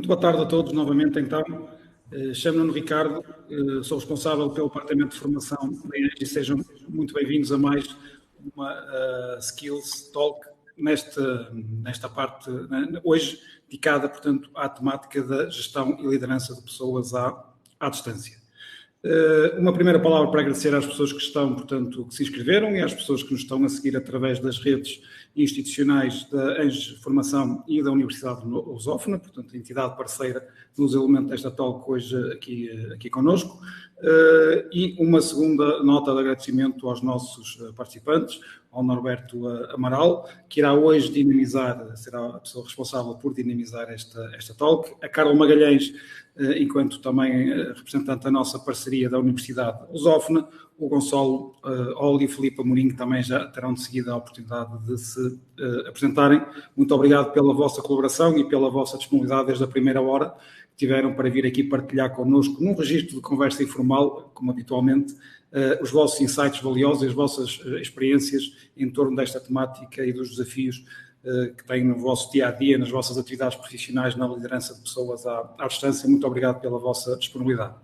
Muito boa tarde a todos, novamente então. Chamo-me Ricardo, sou responsável pelo Departamento de Formação da ENGIE e sejam muito bem-vindos a mais uma Skills Talk nesta parte, hoje dedicada, portanto, à temática da gestão e liderança de pessoas à distância. Uma primeira palavra para agradecer às pessoas que estão, portanto, que se inscreveram e às pessoas que nos estão a seguir através das redes institucionais da ENGIE Formação e da Universidade de Lusófona, portanto, a entidade parceira nos elementos desta talk hoje aqui connosco. E uma segunda nota de agradecimento aos nossos participantes, ao Norberto Amaral, que irá hoje dinamizar, será a pessoa responsável por dinamizar esta talk, a Carla Magalhães, enquanto também representante da nossa parceria da Universidade de Lusófona, o Gonçalo Oli e Filipe Amorim, que também já terão de seguida a oportunidade de se apresentarem. Muito obrigado pela vossa colaboração e pela vossa disponibilidade desde a primeira hora que tiveram para vir aqui partilhar connosco, num registro de conversa informal, como habitualmente, os vossos insights valiosos e as vossas experiências em torno desta temática e dos desafios que têm no vosso dia-a-dia, nas vossas atividades profissionais, na liderança de pessoas à distância. Muito obrigado pela vossa disponibilidade.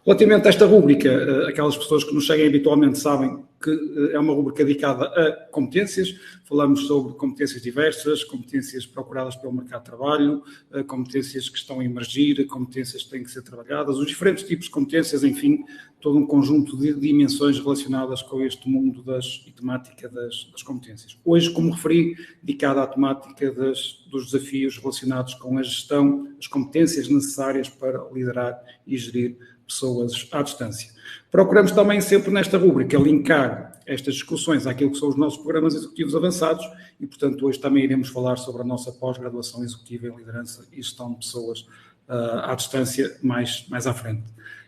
Relativamente a esta rúbrica, aquelas pessoas que nos seguem habitualmente sabem que é uma rúbrica dedicada a competências. Falamos sobre competências diversas, competências procuradas pelo mercado de trabalho, competências que estão a emergir, competências que têm que ser trabalhadas, os diferentes tipos de competências, enfim, todo um conjunto de dimensões relacionadas com este mundo e temática das competências. Hoje, como referi, dedicada à temática dos desafios relacionados com a gestão, as competências necessárias para liderar e gerir pessoas à distância. Procuramos também sempre nesta rúbrica linkar estas discussões àquilo que são os nossos programas executivos avançados e, portanto, hoje também iremos falar sobre a nossa pós-graduação executiva em liderança e gestão de pessoas à distância mais à frente.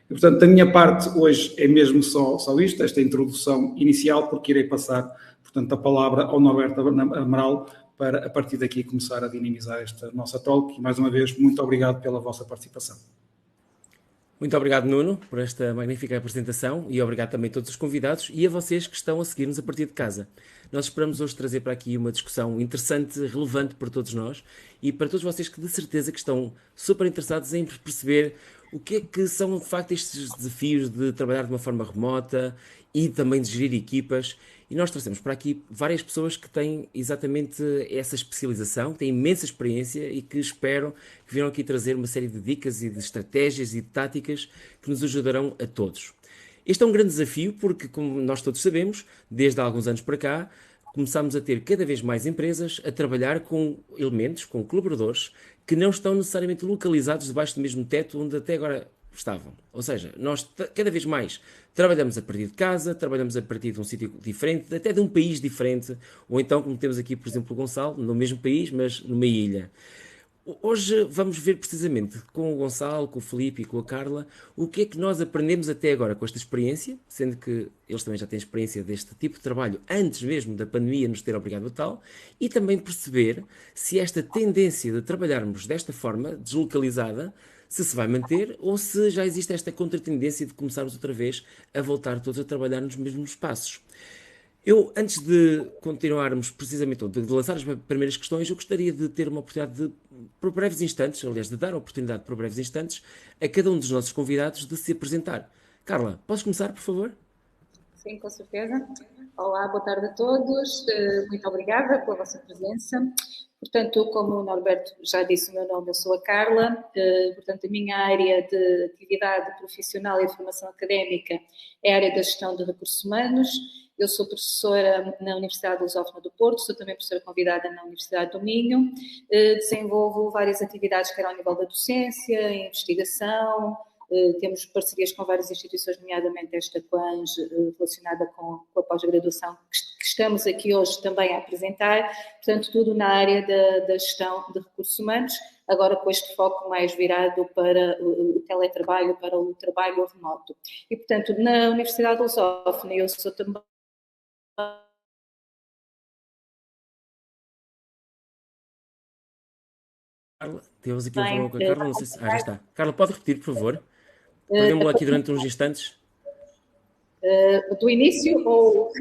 E, portanto, da minha parte, hoje é mesmo só isto, esta introdução inicial, porque irei passar, portanto, a palavra ao Norberto Amaral para, a partir daqui, começar a dinamizar esta nossa talk. E, mais uma vez, muito obrigado pela vossa participação. Muito obrigado, Nuno, por esta magnífica apresentação e obrigado também a todos os convidados e a vocês que estão a seguir-nos a partir de casa. Nós esperamos hoje trazer para aqui uma discussão interessante, relevante para todos nós e para todos vocês que de certeza que estão super interessados em perceber o que é que são de facto estes desafios de trabalhar de uma forma remota e também de gerir equipas. E nós trazemos para aqui várias pessoas que têm exatamente essa especialização, que têm imensa experiência e que espero que venham aqui trazer uma série de dicas e de estratégias e de táticas que nos ajudarão a todos. Este é um grande desafio porque, como nós todos sabemos, desde há alguns anos para cá, começamos a ter cada vez mais empresas a trabalhar com elementos, com colaboradores, que não estão necessariamente localizados debaixo do mesmo teto onde até agora estavam. Ou seja, nós cada vez mais trabalhamos a partir de casa, trabalhamos a partir de um sítio diferente, até de um país diferente, ou então, como temos aqui, por exemplo, o Gonçalo, no mesmo país, mas numa ilha. Hoje vamos ver precisamente com o Gonçalo, com o Filipe e com a Carla o que é que nós aprendemos até agora com esta experiência, sendo que eles também já têm experiência deste tipo de trabalho antes mesmo da pandemia nos ter obrigado a tal, e também perceber se esta tendência de trabalharmos desta forma, deslocalizada, se vai manter ou se já existe esta contratendência de começarmos outra vez a voltar todos a trabalhar nos mesmos espaços. Eu, antes de continuarmos precisamente, de lançar as primeiras questões, eu gostaria de ter uma oportunidade de, por breves instantes, aliás, de dar a oportunidade por breves instantes a cada um dos nossos convidados de se apresentar. Carla, podes começar, por favor? Sim, com certeza. Olá, boa tarde a todos. Muito obrigada pela vossa presença. Portanto, como o Norberto já disse, o meu nome, eu sou a Carla. Portanto, a minha área de atividade profissional e de formação académica é a área da gestão de recursos humanos. Eu sou professora na Universidade de Lusófona do Porto, sou também professora convidada na Universidade do Minho. Desenvolvo várias atividades, quer ao nível da docência, investigação. Temos parcerias com várias instituições, nomeadamente esta COANGE, relacionada com a pós-graduação, que estamos aqui hoje também a apresentar. Portanto, tudo na área da gestão de recursos humanos, agora com este foco mais virado para o teletrabalho, para o trabalho remoto. E, portanto, na Universidade de Lusófona, eu sou também... Carla, temos aqui um problema com a Carla, não sei se... já está. Carla, pode repetir, por favor? Perdemos-la aqui durante uns instantes. Do início ou...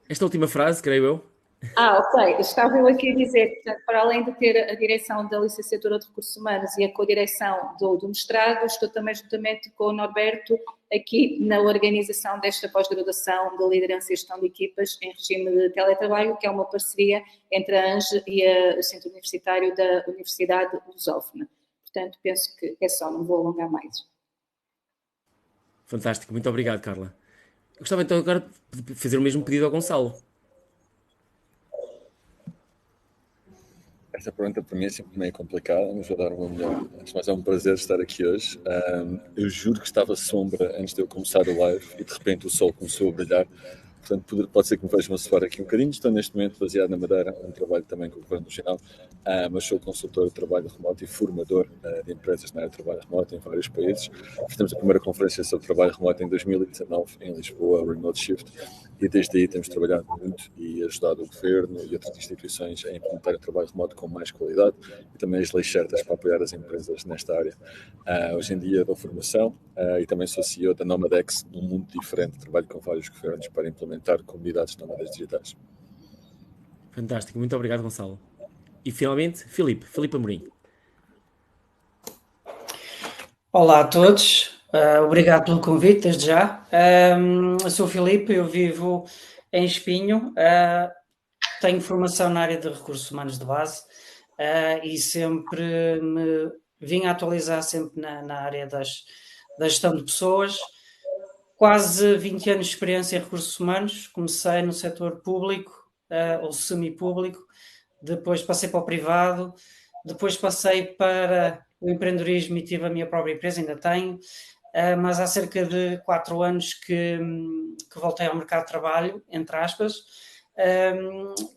Esta última frase, creio eu. Ok. Estava eu aqui a dizer, portanto, para além de ter a direção da licenciatura de Recursos Humanos e a co-direção do mestrado, estou também juntamente com o Norberto aqui na organização desta pós-graduação de liderança e gestão de equipas em regime de teletrabalho, que é uma parceria entre a ANGE e o Centro Universitário da Universidade Lusófona. Portanto, penso que é só, não vou alongar mais. Fantástico, muito obrigado, Carla. Eu gostava então agora de fazer o mesmo pedido ao Gonçalo. Essa pergunta para mim é sempre meio complicada, mas vou dar o meu melhor. Mas é um prazer estar aqui hoje. Eu juro que estava sombra antes de eu começar o live e de repente o sol começou a brilhar. Portanto, pode ser que me vejam a suar aqui um bocadinho. Estou neste momento baseado na Madeira, um trabalho também com o Governo Regional, mas sou consultor de trabalho remoto e formador de empresas na área de trabalho remoto em vários países. Fizemos a primeira conferência sobre trabalho remoto em 2019 em Lisboa, Remote Shift, e desde aí temos trabalhado muito e ajudado o Governo e outras instituições a implementar o trabalho remoto com mais qualidade e também as leis certas para apoiar as empresas nesta área. Hoje em dia dou formação e também sou CEO da Nomadex, num mundo diferente, trabalho com vários governos para implementar comunidades nómadas digitais. Fantástico, muito obrigado, Gonçalo. E finalmente, Filipe Amorim. Olá a todos, obrigado pelo convite, desde já. Eu sou o Filipe, eu vivo em Espinho, tenho formação na área de recursos humanos de base e sempre me vim a atualizar sempre na área da gestão de pessoas. Quase 20 anos de experiência em recursos humanos, comecei no setor público ou semipúblico, depois passei para o privado, depois passei para o empreendedorismo e tive a minha própria empresa, ainda tenho, mas há cerca de 4 anos que voltei ao mercado de trabalho, entre aspas.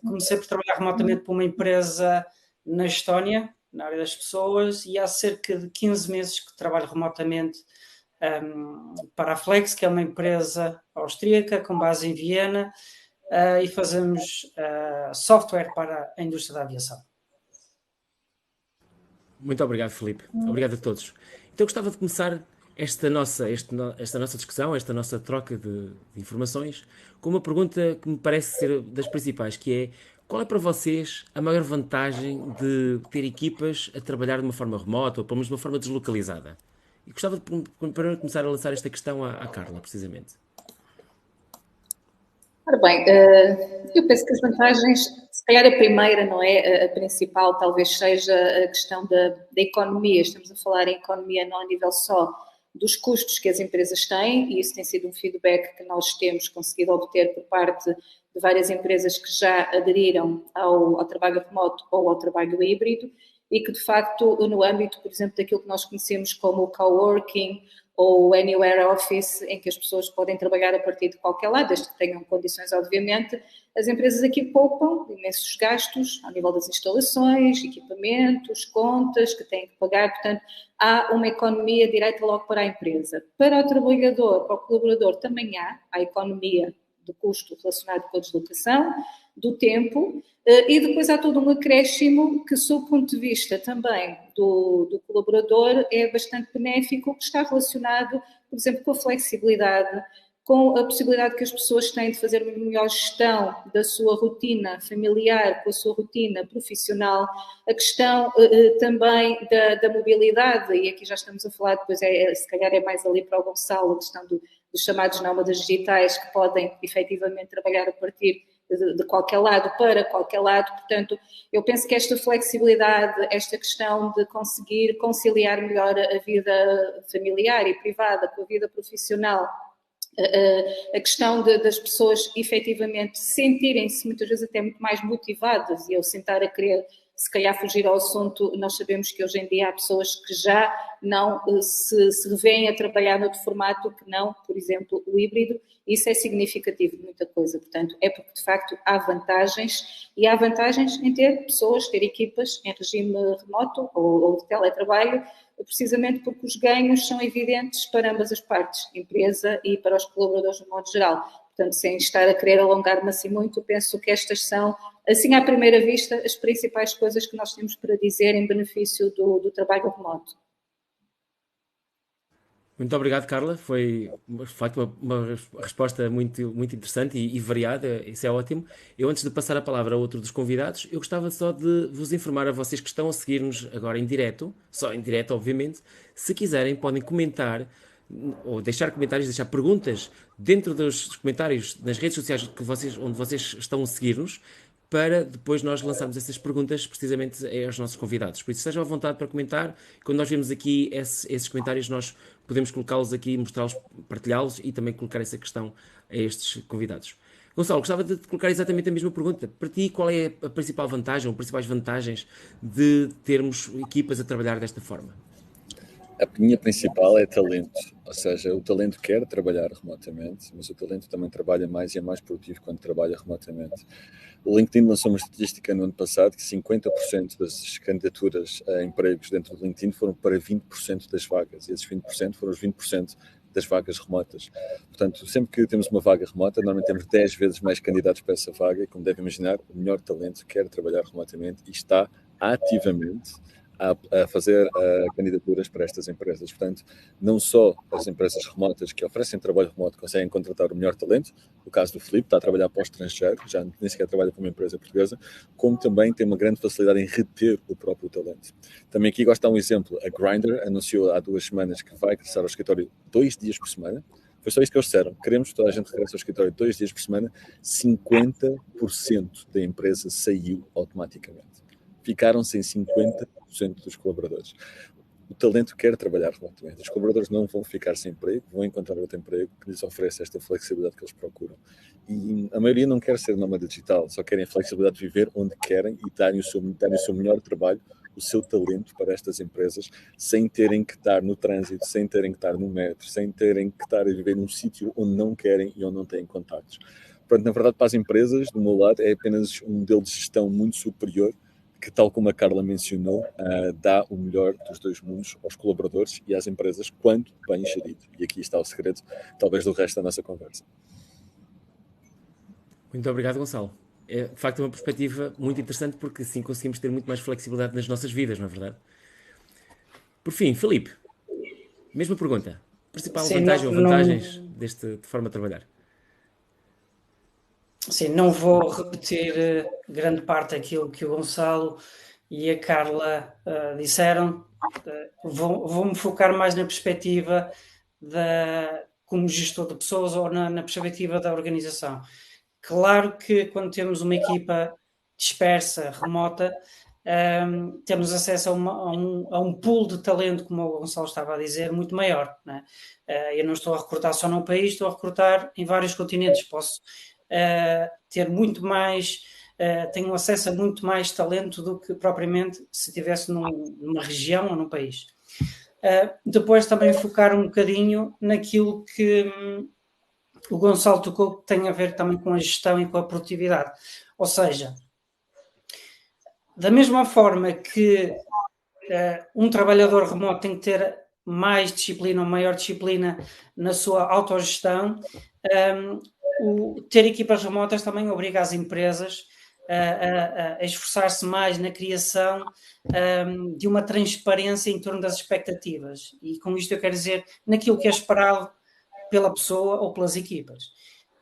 Comecei por trabalhar remotamente para uma empresa na Estónia, na área das pessoas, e há cerca de 15 meses que trabalho remotamente para a Flex, que é uma empresa austríaca com base em Viena, e fazemos software para a indústria da aviação. Muito obrigado, Filipe. Obrigado a todos. Então gostava de começar esta nossa discussão, esta nossa troca de informações, com uma pergunta que me parece ser das principais, que é: qual é para vocês a maior vantagem de ter equipas a trabalhar de uma forma remota ou pelo menos de uma forma deslocalizada? E gostava de para começar a lançar esta questão à Carla, precisamente. Ora bem, eu penso que as vantagens, se calhar a primeira, não é? A principal talvez seja a questão da economia. Estamos a falar em economia não a nível só dos custos que as empresas têm, e isso tem sido um feedback que nós temos conseguido obter por parte de várias empresas que já aderiram ao trabalho remoto ou ao trabalho híbrido, e que de facto no âmbito, por exemplo, daquilo que nós conhecemos como o coworking ou Anywhere Office, em que as pessoas podem trabalhar a partir de qualquer lado, desde que tenham condições, obviamente, as empresas aqui poupam imensos gastos ao nível das instalações, equipamentos, contas que têm que pagar, portanto, há uma economia direta logo para a empresa. Para o trabalhador, para o colaborador, também há a economia do custo relacionado com a deslocação, do tempo, e depois há todo um acréscimo que, sob o ponto de vista também do colaborador, é bastante benéfico, que está relacionado, por exemplo, com a flexibilidade, com a possibilidade que as pessoas têm de fazer uma melhor gestão da sua rotina familiar, com a sua rotina profissional, a questão também da mobilidade, e aqui já estamos a falar, depois se calhar é mais ali para o Gonçalo, a questão dos chamados nómadas digitais, que podem efetivamente trabalhar a partir de qualquer lado para qualquer lado. Portanto, eu penso que esta flexibilidade, esta questão de conseguir conciliar melhor a vida familiar e privada com a vida profissional, a questão das pessoas efetivamente sentirem-se muitas vezes até muito mais motivadas, e eu sentar a querer se calhar fugir ao assunto, nós sabemos que hoje em dia há pessoas que já não se revêem a trabalhar noutro formato que não, por exemplo, o híbrido. Isso é significativo de muita coisa, portanto, é porque de facto há vantagens, e há vantagens em ter pessoas, ter equipas em regime remoto ou de teletrabalho, precisamente porque os ganhos são evidentes para ambas as partes, empresa e para os colaboradores no modo geral. Portanto, sem estar a querer alongar-me assim muito, penso que estas são, assim à primeira vista, as principais coisas que nós temos para dizer em benefício do trabalho remoto. Muito obrigado, Carla. Foi, de facto, uma resposta muito, muito interessante e variada. Isso é ótimo. Eu, antes de passar a palavra a outro dos convidados, eu gostava só de vos informar a vocês que estão a seguir-nos agora em direto, só em direto, obviamente. Se quiserem, podem comentar ou deixar comentários, deixar perguntas dentro dos comentários nas redes sociais onde vocês estão a seguir-nos, para depois nós lançarmos essas perguntas precisamente aos nossos convidados. Por isso, estejam à vontade para comentar. Quando nós vemos aqui esses comentários, nós podemos colocá-los aqui, mostrá-los, partilhá-los e também colocar essa questão a estes convidados. Gonçalo, gostava de te colocar exatamente a mesma pergunta. Para ti, qual é a principal vantagem ou principais vantagens de termos equipas a trabalhar desta forma? A minha principal é talento, ou seja, o talento quer trabalhar remotamente, mas o talento também trabalha mais e é mais produtivo quando trabalha remotamente. O LinkedIn lançou uma estatística no ano passado que 50% das candidaturas a empregos dentro do LinkedIn foram para 20% das vagas, e esses 20% foram os 20% das vagas remotas. Portanto, sempre que temos uma vaga remota, normalmente temos 10 vezes mais candidatos para essa vaga, e como devem imaginar, o melhor talento quer trabalhar remotamente e está ativamente a fazer candidaturas para estas empresas. Portanto, não só as empresas remotas que oferecem trabalho remoto conseguem contratar o melhor talento, o caso do Filipe, está a trabalhar para o estrangeiro, já nem sequer trabalha para uma empresa portuguesa, como também tem uma grande facilidade em reter o próprio talento. Também aqui gosto de dar um exemplo. A Grindr anunciou há 2 semanas que vai regressar ao escritório 2 dias por semana. Foi só isso que eles disseram. Queremos que toda a gente regresse ao escritório 2 dias por semana. 50% da empresa saiu automaticamente. Ficaram sem 50% dos colaboradores. O talento quer trabalhar remotamente. Os colaboradores não vão ficar sem emprego, vão encontrar outro emprego que lhes oferece esta flexibilidade que eles procuram. E a maioria não quer ser nómada digital, só querem a flexibilidade de viver onde querem e darem o seu melhor trabalho, o seu talento para estas empresas, sem terem que estar no trânsito, sem terem que estar no metro, sem terem que estar a viver num sítio onde não querem e onde não têm contactos. Portanto, na verdade, para as empresas, do meu lado, é apenas um modelo de gestão muito superior, que, tal como a Carla mencionou, dá o melhor dos 2 mundos aos colaboradores e às empresas quando bem gerido. E aqui está o segredo, talvez, do resto da nossa conversa. Muito obrigado, Gonçalo. É, de facto, uma perspectiva muito interessante, porque assim conseguimos ter muito mais flexibilidade nas nossas vidas, não é verdade? Por fim, Filipe, mesma pergunta. Principal vantagem ou vantagens de forma de trabalhar? Sim, não vou repetir grande parte daquilo que o Gonçalo e a Carla disseram. Vou-me focar mais na perspectiva como gestor de pessoas ou na perspectiva da organização. Claro que quando temos uma equipa dispersa, remota, temos acesso a um pool de talento, como o Gonçalo estava a dizer, muito maior, né? Eu não estou a recrutar só num país, estou a recrutar em vários continentes. Posso ter muito mais, tenho acesso a muito mais talento do que propriamente se estivesse numa região ou num país. Depois também focar um bocadinho naquilo que o Gonçalo tocou, que tem a ver também com a gestão e com a produtividade. Ou seja, da mesma forma que um trabalhador remoto tem que ter mais disciplina ou maior disciplina na sua autogestão, ter equipas remotas também obriga as empresas a esforçar-se mais na criação de uma transparência em torno das expectativas. E com isto eu quero dizer naquilo que é esperado pela pessoa ou pelas equipas.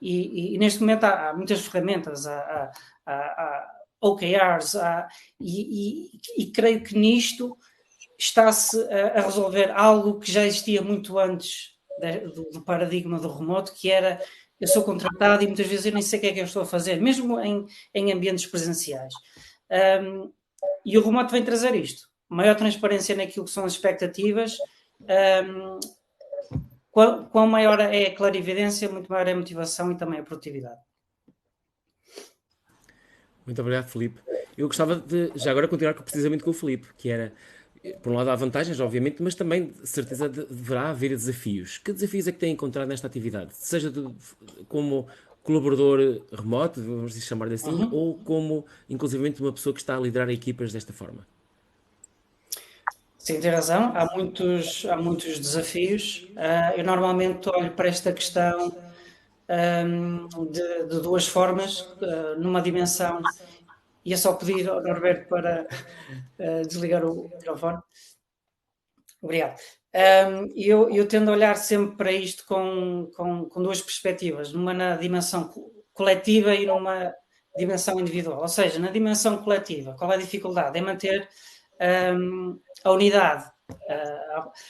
E neste momento há muitas ferramentas, há OKRs, e creio que nisto está-se a resolver algo que já existia muito antes do paradigma do remoto, que era: eu sou contratado e muitas vezes eu nem sei o que é que eu estou a fazer, mesmo em ambientes presenciais. E o remoto vem trazer isto: maior transparência naquilo que são as expectativas. Quão maior é a clarividência, muito maior é a motivação e também a produtividade. Muito obrigado, Filipe. Eu gostava de, já agora, continuar precisamente com o Filipe, que era, por um lado, há vantagens, obviamente, mas também, de certeza, deverá haver desafios. Que desafios é que tem encontrado nesta atividade? Seja como colaborador remoto, vamos chamar assim, ou como, inclusivamente, uma pessoa que está a liderar equipas desta forma? Sim, tem razão. Há muitos desafios. Eu normalmente olho para esta questão de 2 formas, numa dimensão, e é só pedir ao Norberto para desligar o microfone. Obrigado. Eu tendo a olhar sempre para isto com duas perspectivas, numa na dimensão coletiva e numa dimensão individual. Ou seja, na dimensão coletiva, qual é a dificuldade? É manter a unidade,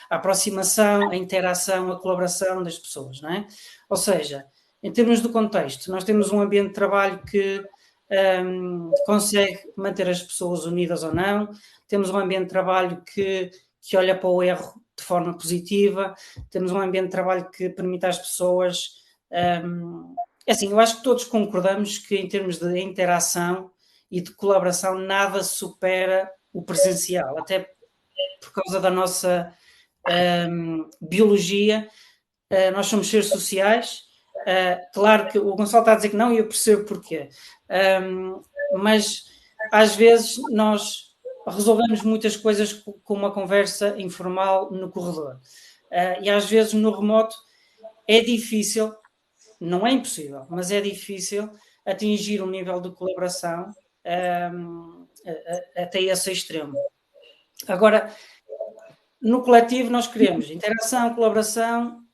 a aproximação, a interação, a colaboração das pessoas, não é? Ou seja, em termos do contexto, nós temos um ambiente de trabalho que consegue manter as pessoas unidas ou não, temos um ambiente de trabalho que olha para o erro de forma positiva, temos um ambiente de trabalho que permite às pessoas... assim, eu acho que todos concordamos que em termos de interação e de colaboração nada supera o presencial, até por causa da nossa biologia. Nós somos seres sociais. Claro que o Gonçalo está a dizer que não e eu percebo porquê. Mas às vezes nós resolvemos muitas coisas com uma conversa informal no corredor. E às vezes no remoto é difícil, não é impossível, mas é difícil atingir um nível de colaboração até esse extremo. Agora, no coletivo nós queremos interação, colaboração,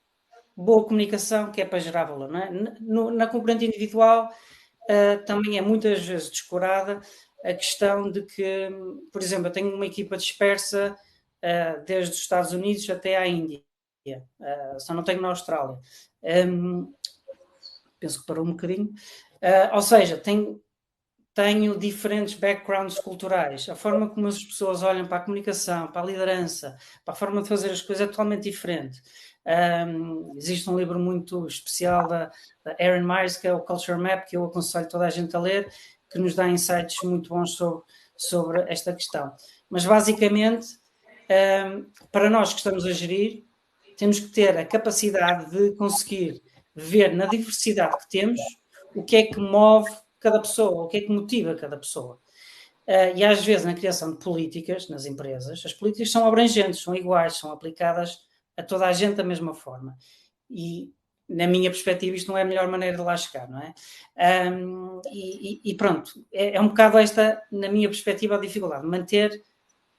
boa comunicação, que é para gerar valor, não é? Na componente individual também é muitas vezes descurada a questão de que, por exemplo, eu tenho uma equipa dispersa desde os Estados Unidos até à Índia, só não tenho na Austrália. Penso que parou um bocadinho. Ou seja, tenho diferentes backgrounds culturais. A forma como as pessoas olham para a comunicação, para a liderança, para a forma de fazer as coisas é totalmente diferente. Existe um livro muito especial da Erin Myers, que é o Culture Map, que eu aconselho toda a gente a ler, que nos dá insights muito bons sobre esta questão. Mas, basicamente, para nós que estamos a gerir, temos que ter a capacidade de conseguir ver na diversidade que temos o que é que move cada pessoa, o que é que motiva cada pessoa. E às vezes na criação de políticas nas empresas, as políticas são abrangentes, são iguais, são aplicadas a toda a gente da mesma forma. E na minha perspectiva isto não é a melhor maneira de lá chegar, não é? E pronto, é um bocado esta, na minha perspectiva, a dificuldade, manter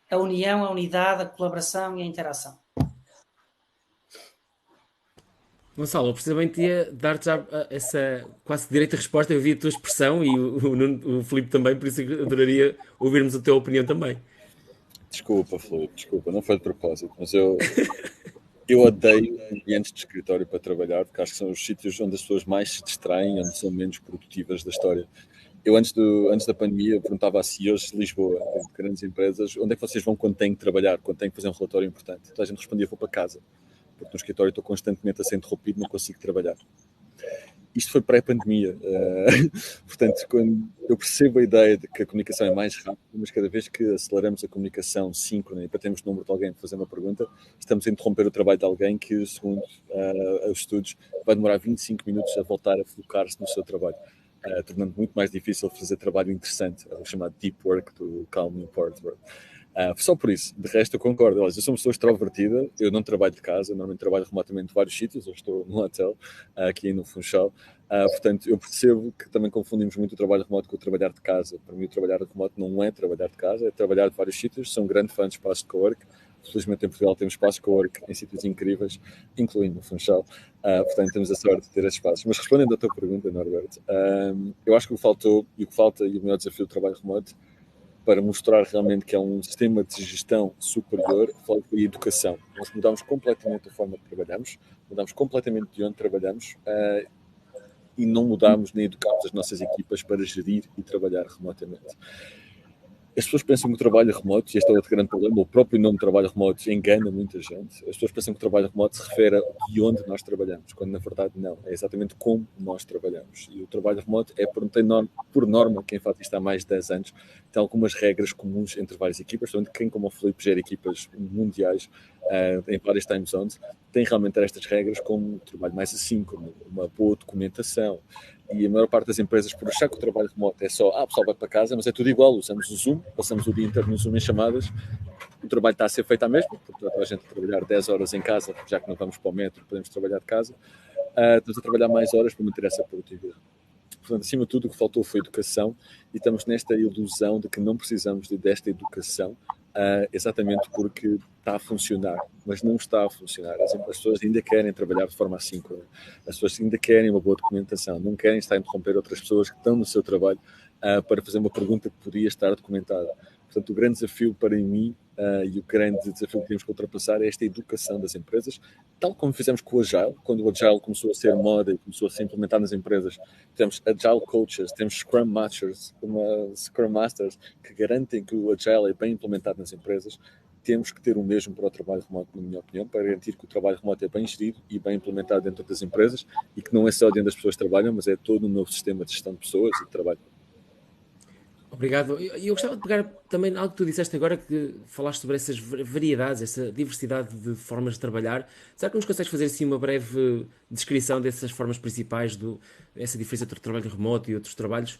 a união, a unidade, a colaboração e a interação. Gonçalo, eu precisamente ia dar-te já essa quase direita resposta. Eu vi a tua expressão e o Filipe também, por isso adoraria ouvirmos a tua opinião também. Desculpa, Filipe, desculpa, não foi de propósito, mas eu odeio ambientes de escritório para trabalhar, porque acho que são os sítios onde as pessoas mais se distraem, onde são menos produtivas da história. Eu, antes da pandemia, perguntava a CEOs de Lisboa, de grandes empresas, onde é que vocês vão quando têm que trabalhar, quando têm que fazer um relatório importante? Então a gente respondia, vou para casa, porque no escritório estou constantemente a ser interrompido, não consigo trabalhar. Isto foi pré-pandemia. Portanto, quando eu percebo a ideia de que a comunicação é mais rápida, mas cada vez que aceleramos a comunicação síncrona e batemos o número de alguém para fazer uma pergunta, estamos a interromper o trabalho de alguém que, segundo os estudos, vai demorar 25 minutos a voltar a focar-se no seu trabalho, tornando muito mais difícil fazer trabalho interessante, o chamado deep work do Cal Newport. Só por isso, de resto eu concordo. Eu sou uma pessoa extrovertida, eu não trabalho de casa, normalmente trabalho remotamente de vários sítios, eu estou num hotel aqui no Funchal, portanto eu percebo que também confundimos muito o trabalho remoto com o trabalhar de casa. Para mim o trabalhar remoto não é trabalhar de casa, é trabalhar de vários sítios. Sou um grande fã de espaços de cowork, felizmente em Portugal temos espaços de cowork em sítios incríveis, incluindo o Funchal, portanto temos a sorte de ter esses espaços. Mas respondendo à tua pergunta, Norberto, eu acho que o que faltou e o que falta e o maior desafio do trabalho remoto para mostrar realmente que é um sistema de gestão superior, foi a educação. Nós mudámos completamente a forma que trabalhamos, mudámos completamente de onde trabalhamos e não mudámos nem educámos as nossas equipas para gerir e trabalhar remotamente. As pessoas pensam que o trabalho remoto, e este é outro grande problema, o próprio nome trabalho remoto engana muita gente. As pessoas pensam que o trabalho remoto se refere a de onde nós trabalhamos, quando na verdade não. É exatamente como nós trabalhamos. E o trabalho remoto é, por norma, quem faz isto há mais de 10 anos, tem algumas regras comuns entre várias equipas. Portanto, quem, como o Filipe, gera equipas mundiais em várias time zones, tem realmente estas regras como um trabalho mais assíncrono, uma boa documentação. E a maior parte das empresas, por achar que o trabalho remoto é só, o pessoal vai para casa, mas é tudo igual, usamos o Zoom, passamos o dia inteiro no Zoom em chamadas, o trabalho está a ser feito à mesma, porque toda a gente a trabalhar 10 horas em casa, já que não vamos para o metro, podemos trabalhar de casa, estamos a trabalhar mais horas para manter essa produtividade. Portanto, acima de tudo, o que faltou foi educação, e estamos nesta ilusão de que não precisamos desta educação exatamente porque está a funcionar, mas não está a funcionar. As pessoas ainda querem trabalhar de forma assíncrona, as pessoas ainda querem uma boa documentação, não querem estar a interromper outras pessoas que estão no seu trabalho para fazer uma pergunta que podia estar documentada. Portanto, o grande desafio para mim e o grande desafio que temos que ultrapassar é esta educação das empresas, tal como fizemos com o Agile. Quando o Agile começou a ser moda e começou a ser implementado nas empresas, temos Agile Coaches, temos Scrum Masters, que garantem que o Agile é bem implementado nas empresas. Temos que ter o mesmo para o trabalho remoto, na minha opinião, para garantir que o trabalho remoto é bem gerido e bem implementado dentro das empresas e que não é só dentro das pessoas que trabalham, mas é todo um novo sistema de gestão de pessoas e de trabalho. Obrigado. Eu gostava de pegar também algo que tu disseste agora, que falaste sobre essas variedades, essa diversidade de formas de trabalhar. Será que nos consegues fazer assim uma breve descrição dessas formas principais, essa diferença entre o trabalho remoto e outros trabalhos,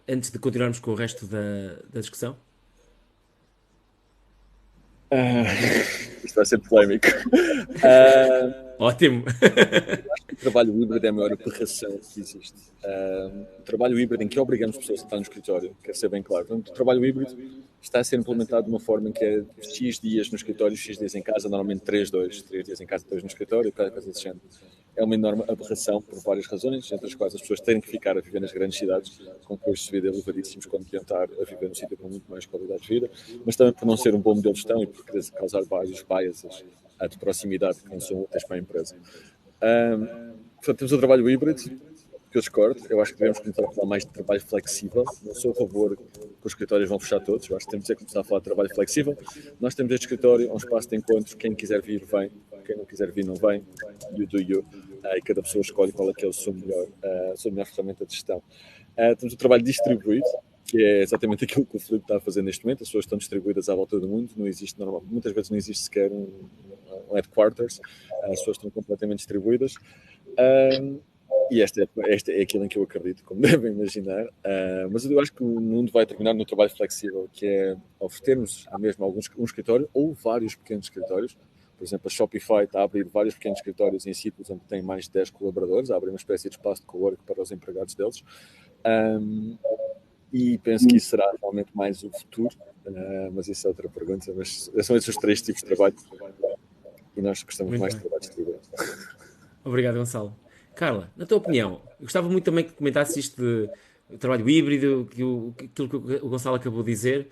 antes de continuarmos com o resto da discussão? Isto vai ser polémico. Ótimo! O trabalho híbrido é a maior aberração que existe. O trabalho híbrido em que obrigamos pessoas a estar no escritório, quer ser bem claro. Portanto, o trabalho híbrido está a ser implementado de uma forma em que é X dias no escritório, X dias em casa, normalmente 3 dias em casa, 2 no escritório, cada coisa desse género. É uma enorme aberração por várias razões, entre as quais as pessoas têm que ficar a viver nas grandes cidades, com custos de vida elevadíssimos, quando querem estar a viver num sítio com muito mais qualidade de vida, mas também por não ser um bom modelo de gestão e por causar vários biases de proximidade que não são úteis para a empresa. Portanto, temos o trabalho híbrido, que eu discordo. Eu acho que devemos começar a falar mais de trabalho flexível. Não sou a favor que os escritórios vão fechar todos. Eu acho que temos que começar a falar de trabalho flexível. Nós temos este escritório, um espaço de encontro. Quem quiser vir, vem. Quem não quiser vir, não vem. You do you. E cada pessoa escolhe qual é que é a sua melhor ferramenta de gestão. Temos o trabalho distribuído, que é exatamente aquilo que o Filipe está a fazer neste momento. As pessoas estão distribuídas à volta do mundo. Não existe, muitas vezes não existe sequer um headquarters. As pessoas estão completamente distribuídas. E este é aquilo em que eu acredito, como devem imaginar. Mas eu acho que o mundo vai terminar no trabalho flexível, que é oferecermos mesmo um escritório ou vários pequenos escritórios. Por exemplo, a Shopify está a abrir vários pequenos escritórios em sítios onde tem mais de 10 colaboradores, a abrir uma espécie de espaço de cowork para os empregados deles. E penso que isso será realmente mais o futuro, mas isso é outra pergunta. Mas são esses os 3 tipos de trabalho e nós gostamos mais de trabalho distribuído. Obrigado, Gonçalo. Carla, na tua opinião, eu gostava muito também que comentasse isto de trabalho híbrido, aquilo que o Gonçalo acabou de dizer,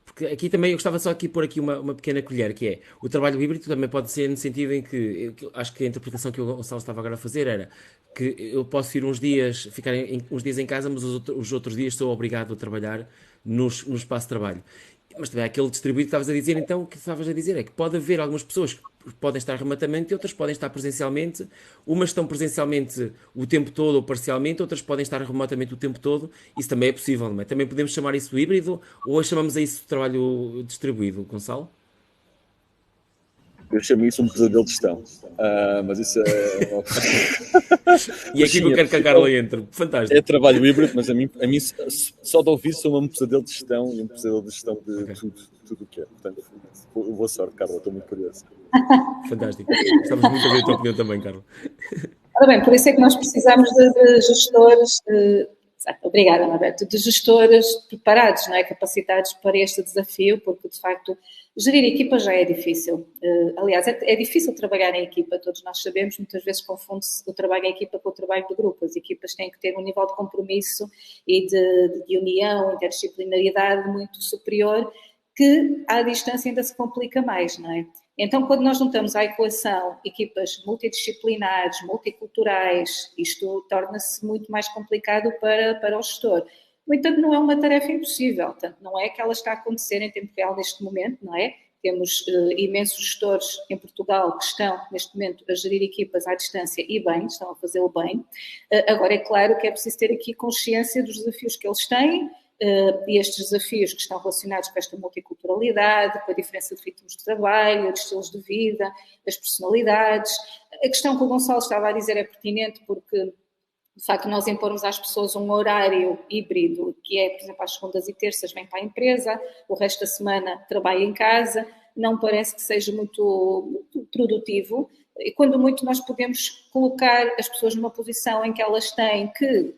porque aqui também eu gostava só de pôr aqui uma pequena colher, que é, o trabalho híbrido também pode ser no sentido em que acho que a interpretação que o Gonçalo estava agora a fazer era que eu posso ir uns dias, ficar uns dias em casa, mas os outros dias sou obrigado a trabalhar no espaço de trabalho. Mas também há aquele distribuído que estavas a dizer, então o que estavas a dizer é que pode haver algumas pessoas que podem estar remotamente e outras podem estar presencialmente. Umas estão presencialmente o tempo todo ou parcialmente, outras podem estar remotamente o tempo todo. Isso também é possível, não é? Também podemos chamar isso híbrido ou chamamos a isso de trabalho distribuído, Gonçalo? Eu chamo isso um pesadelo de gestão, mas isso é... E é aqui que eu quero que a Carla entre. Fantástico. É trabalho híbrido, mas a mim só de ouvir sou um pesadelo de gestão e um pesadelo de gestão de tudo o que é. Portanto, boa sorte, Carla, estou muito curioso. Fantástico. Estamos muito a ver a tua opinião também, Carla. Ora bem, por isso é que nós precisamos de gestores... Obrigada, Norberto. De gestores preparados, não é? Capacitados para este desafio, porque, de facto, gerir equipa já é difícil. Aliás, é difícil trabalhar em equipa, todos nós sabemos, muitas vezes confunde-se o trabalho em equipa com o trabalho de grupo. As equipas têm que ter um nível de compromisso e de união, interdisciplinaridade muito superior, que à distância ainda se complica mais, não é? Então, quando nós juntamos à equação equipas multidisciplinares, multiculturais, isto torna-se muito mais complicado para o gestor. No entanto, não é uma tarefa impossível, portanto, não é que ela está a acontecer em tempo real neste momento, não é? Temos imensos gestores em Portugal que estão, neste momento, a gerir equipas à distância e bem, estão a fazê-lo bem. Agora, é claro que é preciso ter aqui consciência dos desafios que eles têm, e estes desafios que estão relacionados com esta multiculturalidade, com a diferença de ritmos de trabalho, de estilos de vida, das personalidades. A questão que o Gonçalo estava a dizer é pertinente porque, de facto, nós impormos às pessoas um horário híbrido, que é, por exemplo, às segundas e terças vem para a empresa, o resto da semana trabalha em casa, não parece que seja muito produtivo. E quando muito nós podemos colocar as pessoas numa posição em que elas têm que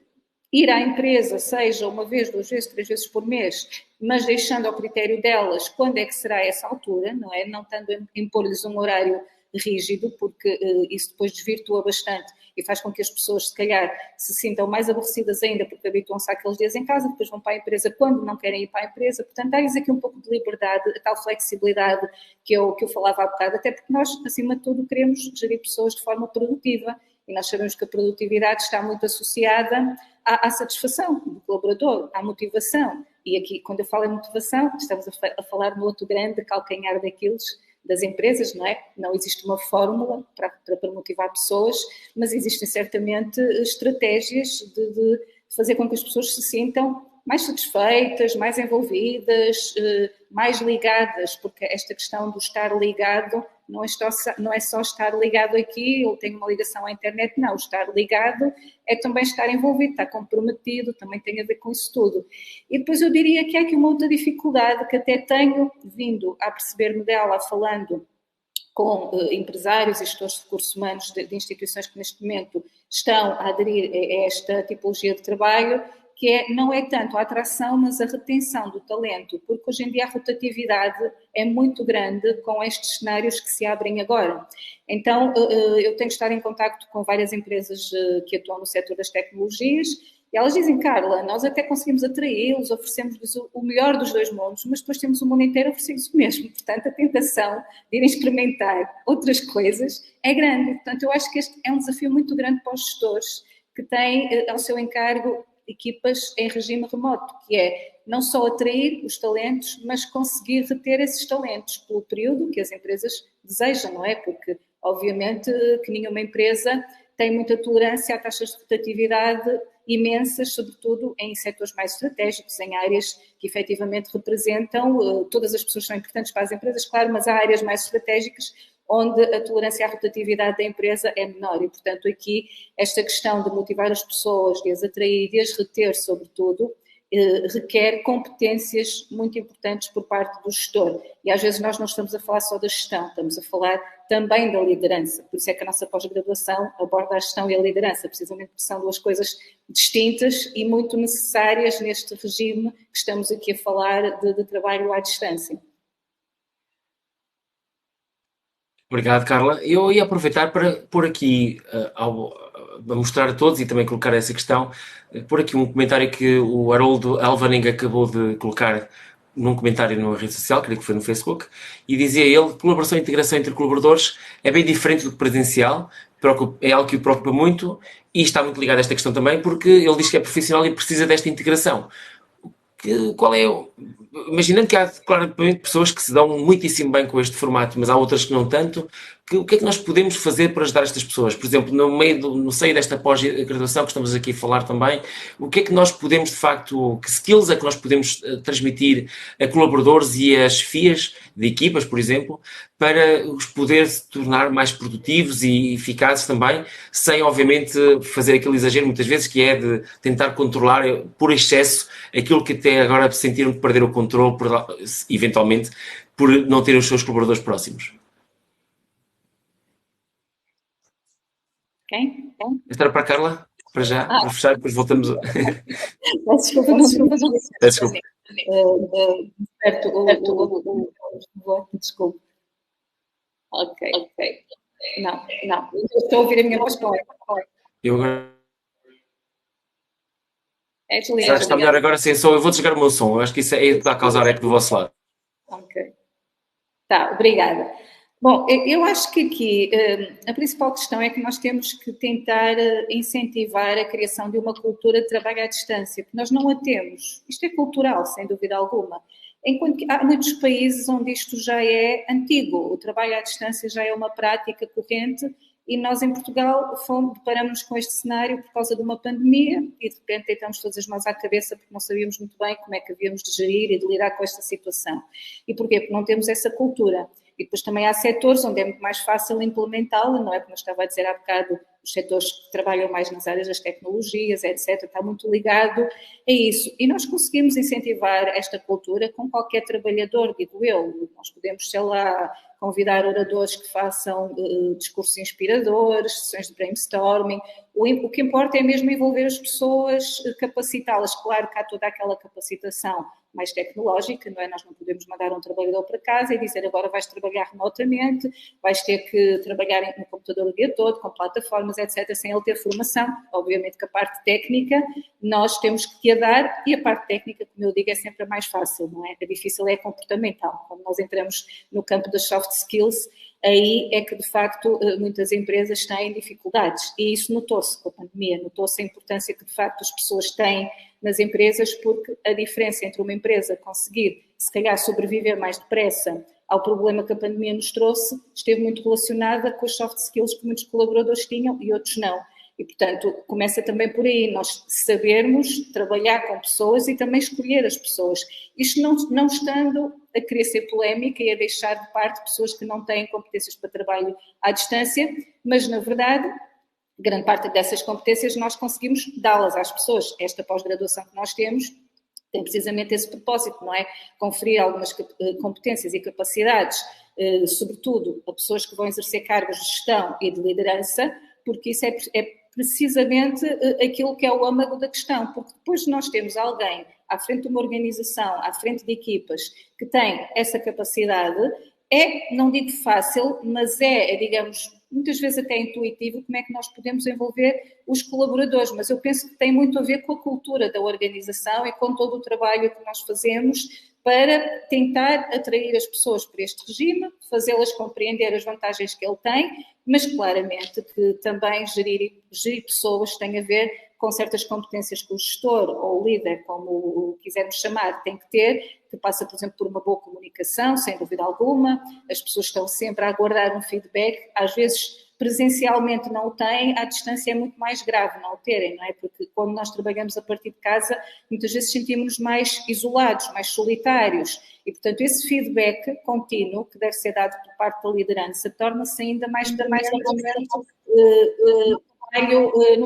ir à empresa, seja uma vez, 2 vezes, 3 vezes por mês, mas deixando ao critério delas quando é que será essa altura, não é? Não estando a impor-lhes um horário rígido, porque isso depois desvirtua bastante e faz com que as pessoas, se calhar, se sintam mais aborrecidas ainda, porque habituam-se àqueles dias em casa, depois vão para a empresa quando não querem ir para a empresa. Portanto, dá-lhes aqui um pouco de liberdade, a tal flexibilidade que eu falava há bocado, até porque nós, acima de tudo, queremos gerir pessoas de forma produtiva. E nós sabemos que a produtividade está muito associada à satisfação do colaborador, à motivação. E aqui, quando eu falo em motivação, estamos a falar no outro grande calcanhar daqueles das empresas, não é? Não existe uma fórmula para motivar pessoas, mas existem certamente estratégias de fazer com que as pessoas se sintam mais satisfeitas, mais envolvidas, mais ligadas, porque esta questão do estar ligado não é só estar ligado aqui, ou tenho uma ligação à internet, não. Estar ligado é também estar envolvido, estar comprometido, também tem a ver com isso tudo. E depois eu diria que há aqui uma outra dificuldade que até tenho vindo a perceber-me dela falando com empresários e gestores de recursos humanos de instituições que neste momento estão a aderir a esta tipologia de trabalho, que não é tanto a atração, mas a retenção do talento, porque hoje em dia a rotatividade é muito grande com estes cenários que se abrem agora. Então, eu tenho estado em contacto com várias empresas que atuam no setor das tecnologias, e elas dizem, Carla, nós até conseguimos atraí-los, oferecemos-lhes o melhor dos dois mundos, mas depois temos o mundo inteiro a oferecer-lhes o mesmo. Portanto, a tentação de irem experimentar outras coisas é grande. Portanto, eu acho que este é um desafio muito grande para os gestores que têm ao seu encargo equipas em regime remoto, que é não só atrair os talentos, mas conseguir reter esses talentos pelo período que as empresas desejam, não é? Porque, obviamente, que nenhuma empresa tem muita tolerância a taxas de rotatividade imensas, sobretudo em setores mais estratégicos, em áreas que efetivamente representam, todas as pessoas são importantes para as empresas, claro, mas há áreas mais estratégicas onde a tolerância à rotatividade da empresa é menor e, portanto, aqui esta questão de motivar as pessoas, de as atrair, de as reter, sobretudo, requer competências muito importantes por parte do gestor. E às vezes nós não estamos a falar só da gestão, estamos a falar também da liderança. Por isso é que a nossa pós-graduação aborda a gestão e a liderança, precisamente porque são duas coisas distintas e muito necessárias neste regime que estamos aqui a falar de trabalho à distância. Obrigado, Carla. Eu ia aproveitar para pôr aqui, a mostrar a todos e também colocar essa questão, pôr aqui um comentário que o Haroldo Alvarenga acabou de colocar num comentário numa rede social, creio que foi no Facebook, e dizia ele que colaboração e integração entre colaboradores é bem diferente do que presencial, é algo que o preocupa muito e está muito ligado a esta questão também, porque ele diz que é profissional e precisa desta integração. Imaginando que há claramente pessoas que se dão muitíssimo bem com este formato, mas há outras que não tanto, o que é que nós podemos fazer para ajudar estas pessoas? Por exemplo, no seio desta pós-graduação que estamos aqui a falar também, o que é que nós podemos, de facto, que skills é que nós podemos transmitir a colaboradores e a chefias de equipas, por exemplo, para os poder se tornar mais produtivos e eficazes também, sem, obviamente, fazer aquele exagero, muitas vezes, que é de tentar controlar por excesso aquilo que até agora sentiram que perder o controle, eventualmente, por não ter os seus colaboradores próximos. Quem? Esta era para a Carla, para já, para fechar, depois voltamos. Desculpa, não. Desculpa. Desculpa. Ok. Não. Eu estou a ouvir a minha voz fora. Eu agora. Desligar. Está melhor agora sem som. Eu vou desligar o meu som. Eu acho que isso é que está a causar eco do vosso lado. Ok. Tá, obrigada. Bom, eu acho que aqui a principal questão é que nós temos que tentar incentivar a criação de uma cultura de trabalho à distância, porque nós não a temos. Isto é cultural, sem dúvida alguma. Enquanto que há muitos países onde isto já é antigo, o trabalho à distância já é uma prática corrente e nós em Portugal deparamos com este cenário por causa de uma pandemia e de repente deitamos todas as mãos à cabeça porque não sabíamos muito bem como é que havíamos de gerir e de lidar com esta situação. E porquê? Porque não temos essa cultura. E depois também há setores onde é muito mais fácil implementá-la, não é como eu estava a dizer há bocado, os setores que trabalham mais nas áreas das tecnologias, etc., está muito ligado a isso. E nós conseguimos incentivar esta cultura com qualquer trabalhador, digo eu. Nós podemos, sei lá, convidar oradores que façam discursos inspiradores, sessões de brainstorming. O que importa é mesmo envolver as pessoas, capacitá-las. Claro que há toda aquela capacitação mais tecnológica, não é? Nós não podemos mandar um trabalhador para casa e dizer agora vais trabalhar remotamente, vais ter que trabalhar no computador o dia todo, com plataformas, etc., sem ele ter formação. Obviamente que a parte técnica nós temos que te dar, e a parte técnica, como eu digo, é sempre a mais fácil, não é? A difícil é a comportamental. Quando nós entramos no campo das soft skills, aí é que, de facto, muitas empresas têm dificuldades. E isso notou-se com a pandemia, notou-se a importância que, de facto, as pessoas têm nas empresas, porque a diferença entre uma empresa conseguir, se calhar, sobreviver mais depressa ao problema que a pandemia nos trouxe, esteve muito relacionada com as soft skills que muitos colaboradores tinham e outros não. E, portanto, começa também por aí, nós sabermos trabalhar com pessoas e também escolher as pessoas. Isto não estando a querer ser polémica e a deixar de parte pessoas que não têm competências para trabalho à distância, mas, na verdade, grande parte dessas competências nós conseguimos dá-las às pessoas. Esta pós-graduação que nós temos tem precisamente esse propósito, não é? Conferir algumas competências e capacidades, sobretudo a pessoas que vão exercer cargos de gestão e de liderança, porque isso é precisamente aquilo que é o âmago da questão, porque depois nós temos alguém à frente de uma organização, à frente de equipas, que tem essa capacidade, não digo fácil, mas digamos, muitas vezes até intuitivo, como é que nós podemos envolver os colaboradores, mas eu penso que tem muito a ver com a cultura da organização e com todo o trabalho que nós fazemos para tentar atrair as pessoas para este regime, fazê-las compreender as vantagens que ele tem, mas claramente que também gerir pessoas tem a ver com certas competências que o gestor ou o líder, como o quisermos chamar, tem que ter, que passa, por exemplo, por uma boa comunicação, sem dúvida alguma. As pessoas estão sempre a aguardar um feedback, às vezes presencialmente não o têm, à distância é muito mais grave não o terem, não é? Porque quando nós trabalhamos a partir de casa, muitas vezes sentimos-nos mais isolados, mais solitários, e portanto esse feedback contínuo que deve ser dado por parte da liderança torna-se ainda mais no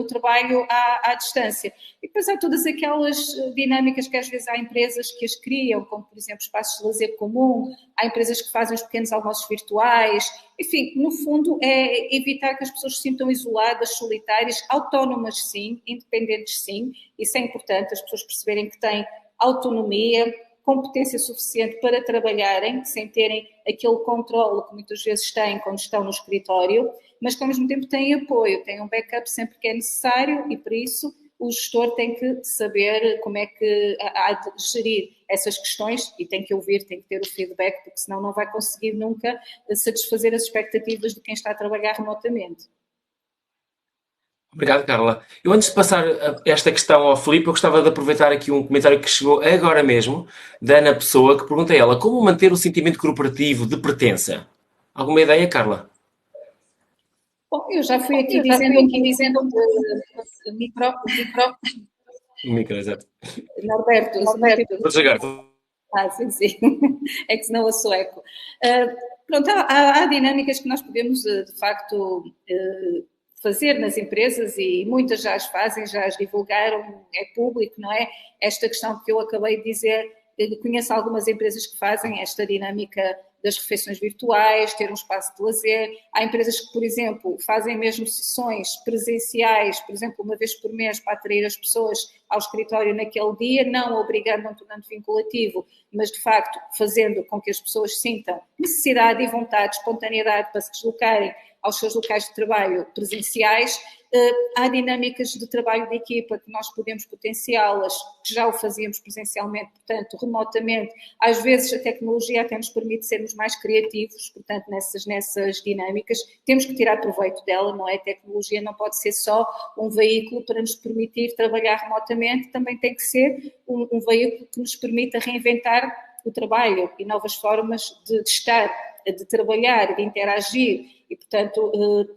trabalho à distância. E depois há todas aquelas dinâmicas que às vezes há empresas que as criam, como por exemplo espaços de lazer comum, há empresas que fazem os pequenos almoços virtuais, enfim, no fundo é evitar que as pessoas se sintam isoladas, solitárias, autónomas sim, independentes sim, isso é importante, as pessoas perceberem que têm autonomia, competência suficiente para trabalharem, sem terem aquele controle que muitas vezes têm quando estão no escritório, mas que ao mesmo tempo têm apoio, têm um backup sempre que é necessário e para isso o gestor tem que saber como é que há de gerir essas questões e tem que ouvir, tem que ter o feedback, porque senão não vai conseguir nunca satisfazer as expectativas de quem está a trabalhar remotamente. Obrigado, Carla. Eu antes de passar esta questão ao Filipe, eu gostava de aproveitar aqui um comentário que chegou agora mesmo, da Ana Pessoa, que pergunta a ela como manter o sentimento corporativo de pertença. Alguma ideia, Carla? Bom, eu já fui aqui dizendo Micro, exato. Norberto. Vou chegar. Sim. É que senão eu sou eco. Pronto, há dinâmicas que nós podemos, de facto, fazer nas empresas e muitas já as fazem, já as divulgaram, é público, não é? Esta questão que eu acabei de dizer, conheço algumas empresas que fazem esta dinâmica das refeições virtuais, ter um espaço de lazer. Há empresas que, por exemplo, fazem mesmo sessões presenciais, por exemplo, uma vez por mês para atrair as pessoas ao escritório naquele dia, não obrigando, não tornando vinculativo, mas de facto fazendo com que as pessoas sintam necessidade e vontade, espontaneidade para se deslocarem aos seus locais de trabalho presenciais. Há dinâmicas de trabalho de equipa que nós podemos potenciá-las, que já o fazíamos presencialmente, portanto, remotamente. Às vezes a tecnologia até nos permite sermos mais criativos, portanto, nessas dinâmicas. Temos que tirar proveito dela, não é? A tecnologia não pode ser só um veículo para nos permitir trabalhar remotamente, também tem que ser um veículo que nos permita reinventar o trabalho e novas formas de estar, de trabalhar, de interagir. E, portanto,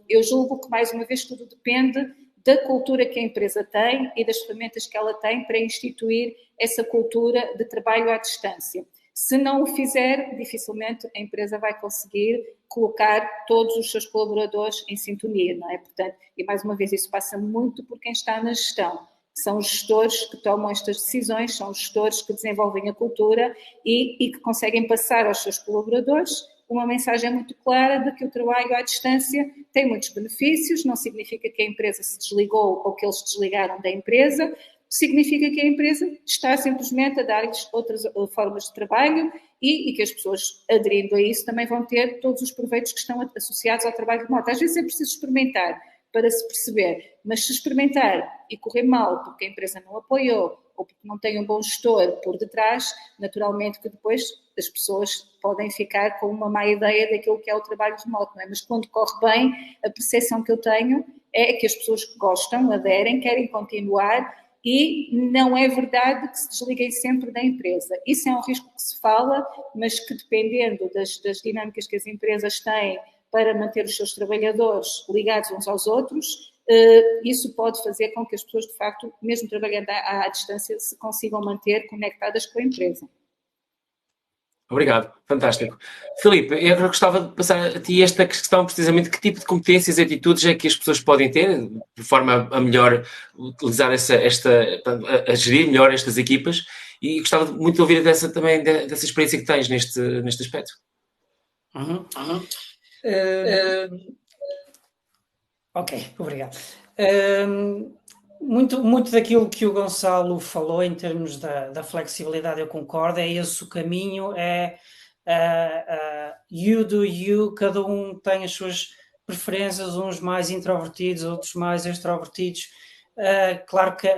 eu julgo que, mais uma vez, tudo depende da cultura que a empresa tem e das ferramentas que ela tem para instituir essa cultura de trabalho à distância. Se não o fizer, dificilmente a empresa vai conseguir colocar todos os seus colaboradores em sintonia, não é? Portanto, e mais uma vez, isso passa muito por quem está na gestão. São os gestores que tomam estas decisões, são os gestores que desenvolvem a cultura e que conseguem passar aos seus colaboradores uma mensagem muito clara de que o trabalho à distância tem muitos benefícios, não significa que a empresa se desligou ou que eles se desligaram da empresa, significa que a empresa está simplesmente a dar-lhes outras formas de trabalho e que as pessoas, aderindo a isso, também vão ter todos os proveitos que estão associados ao trabalho remoto. Às vezes é preciso experimentar para se perceber, mas se experimentar e correr mal porque a empresa não apoiou ou porque não tem um bom gestor por detrás, naturalmente que depois as pessoas podem ficar com uma má ideia daquilo que é o trabalho remoto, não é? Mas quando corre bem, a percepção que eu tenho é que as pessoas gostam, aderem, querem continuar e não é verdade que se desliguem sempre da empresa. Isso é um risco que se fala, mas que dependendo das dinâmicas que as empresas têm para manter os seus trabalhadores ligados uns aos outros, isso pode fazer com que as pessoas, de facto, mesmo trabalhando à distância, se consigam manter conectadas com a empresa. Obrigado, fantástico. Filipe, eu gostava de passar a ti esta questão, precisamente, que tipo de competências e atitudes é que as pessoas podem ter, de forma a melhor utilizar a gerir melhor estas equipas, e gostava muito de ouvir dessa experiência que tens neste aspecto. Ok, obrigado. Muito daquilo que o Gonçalo falou em termos da flexibilidade, eu concordo, é esse o caminho, you do you, cada um tem as suas preferências, uns mais introvertidos, outros mais extrovertidos. Claro que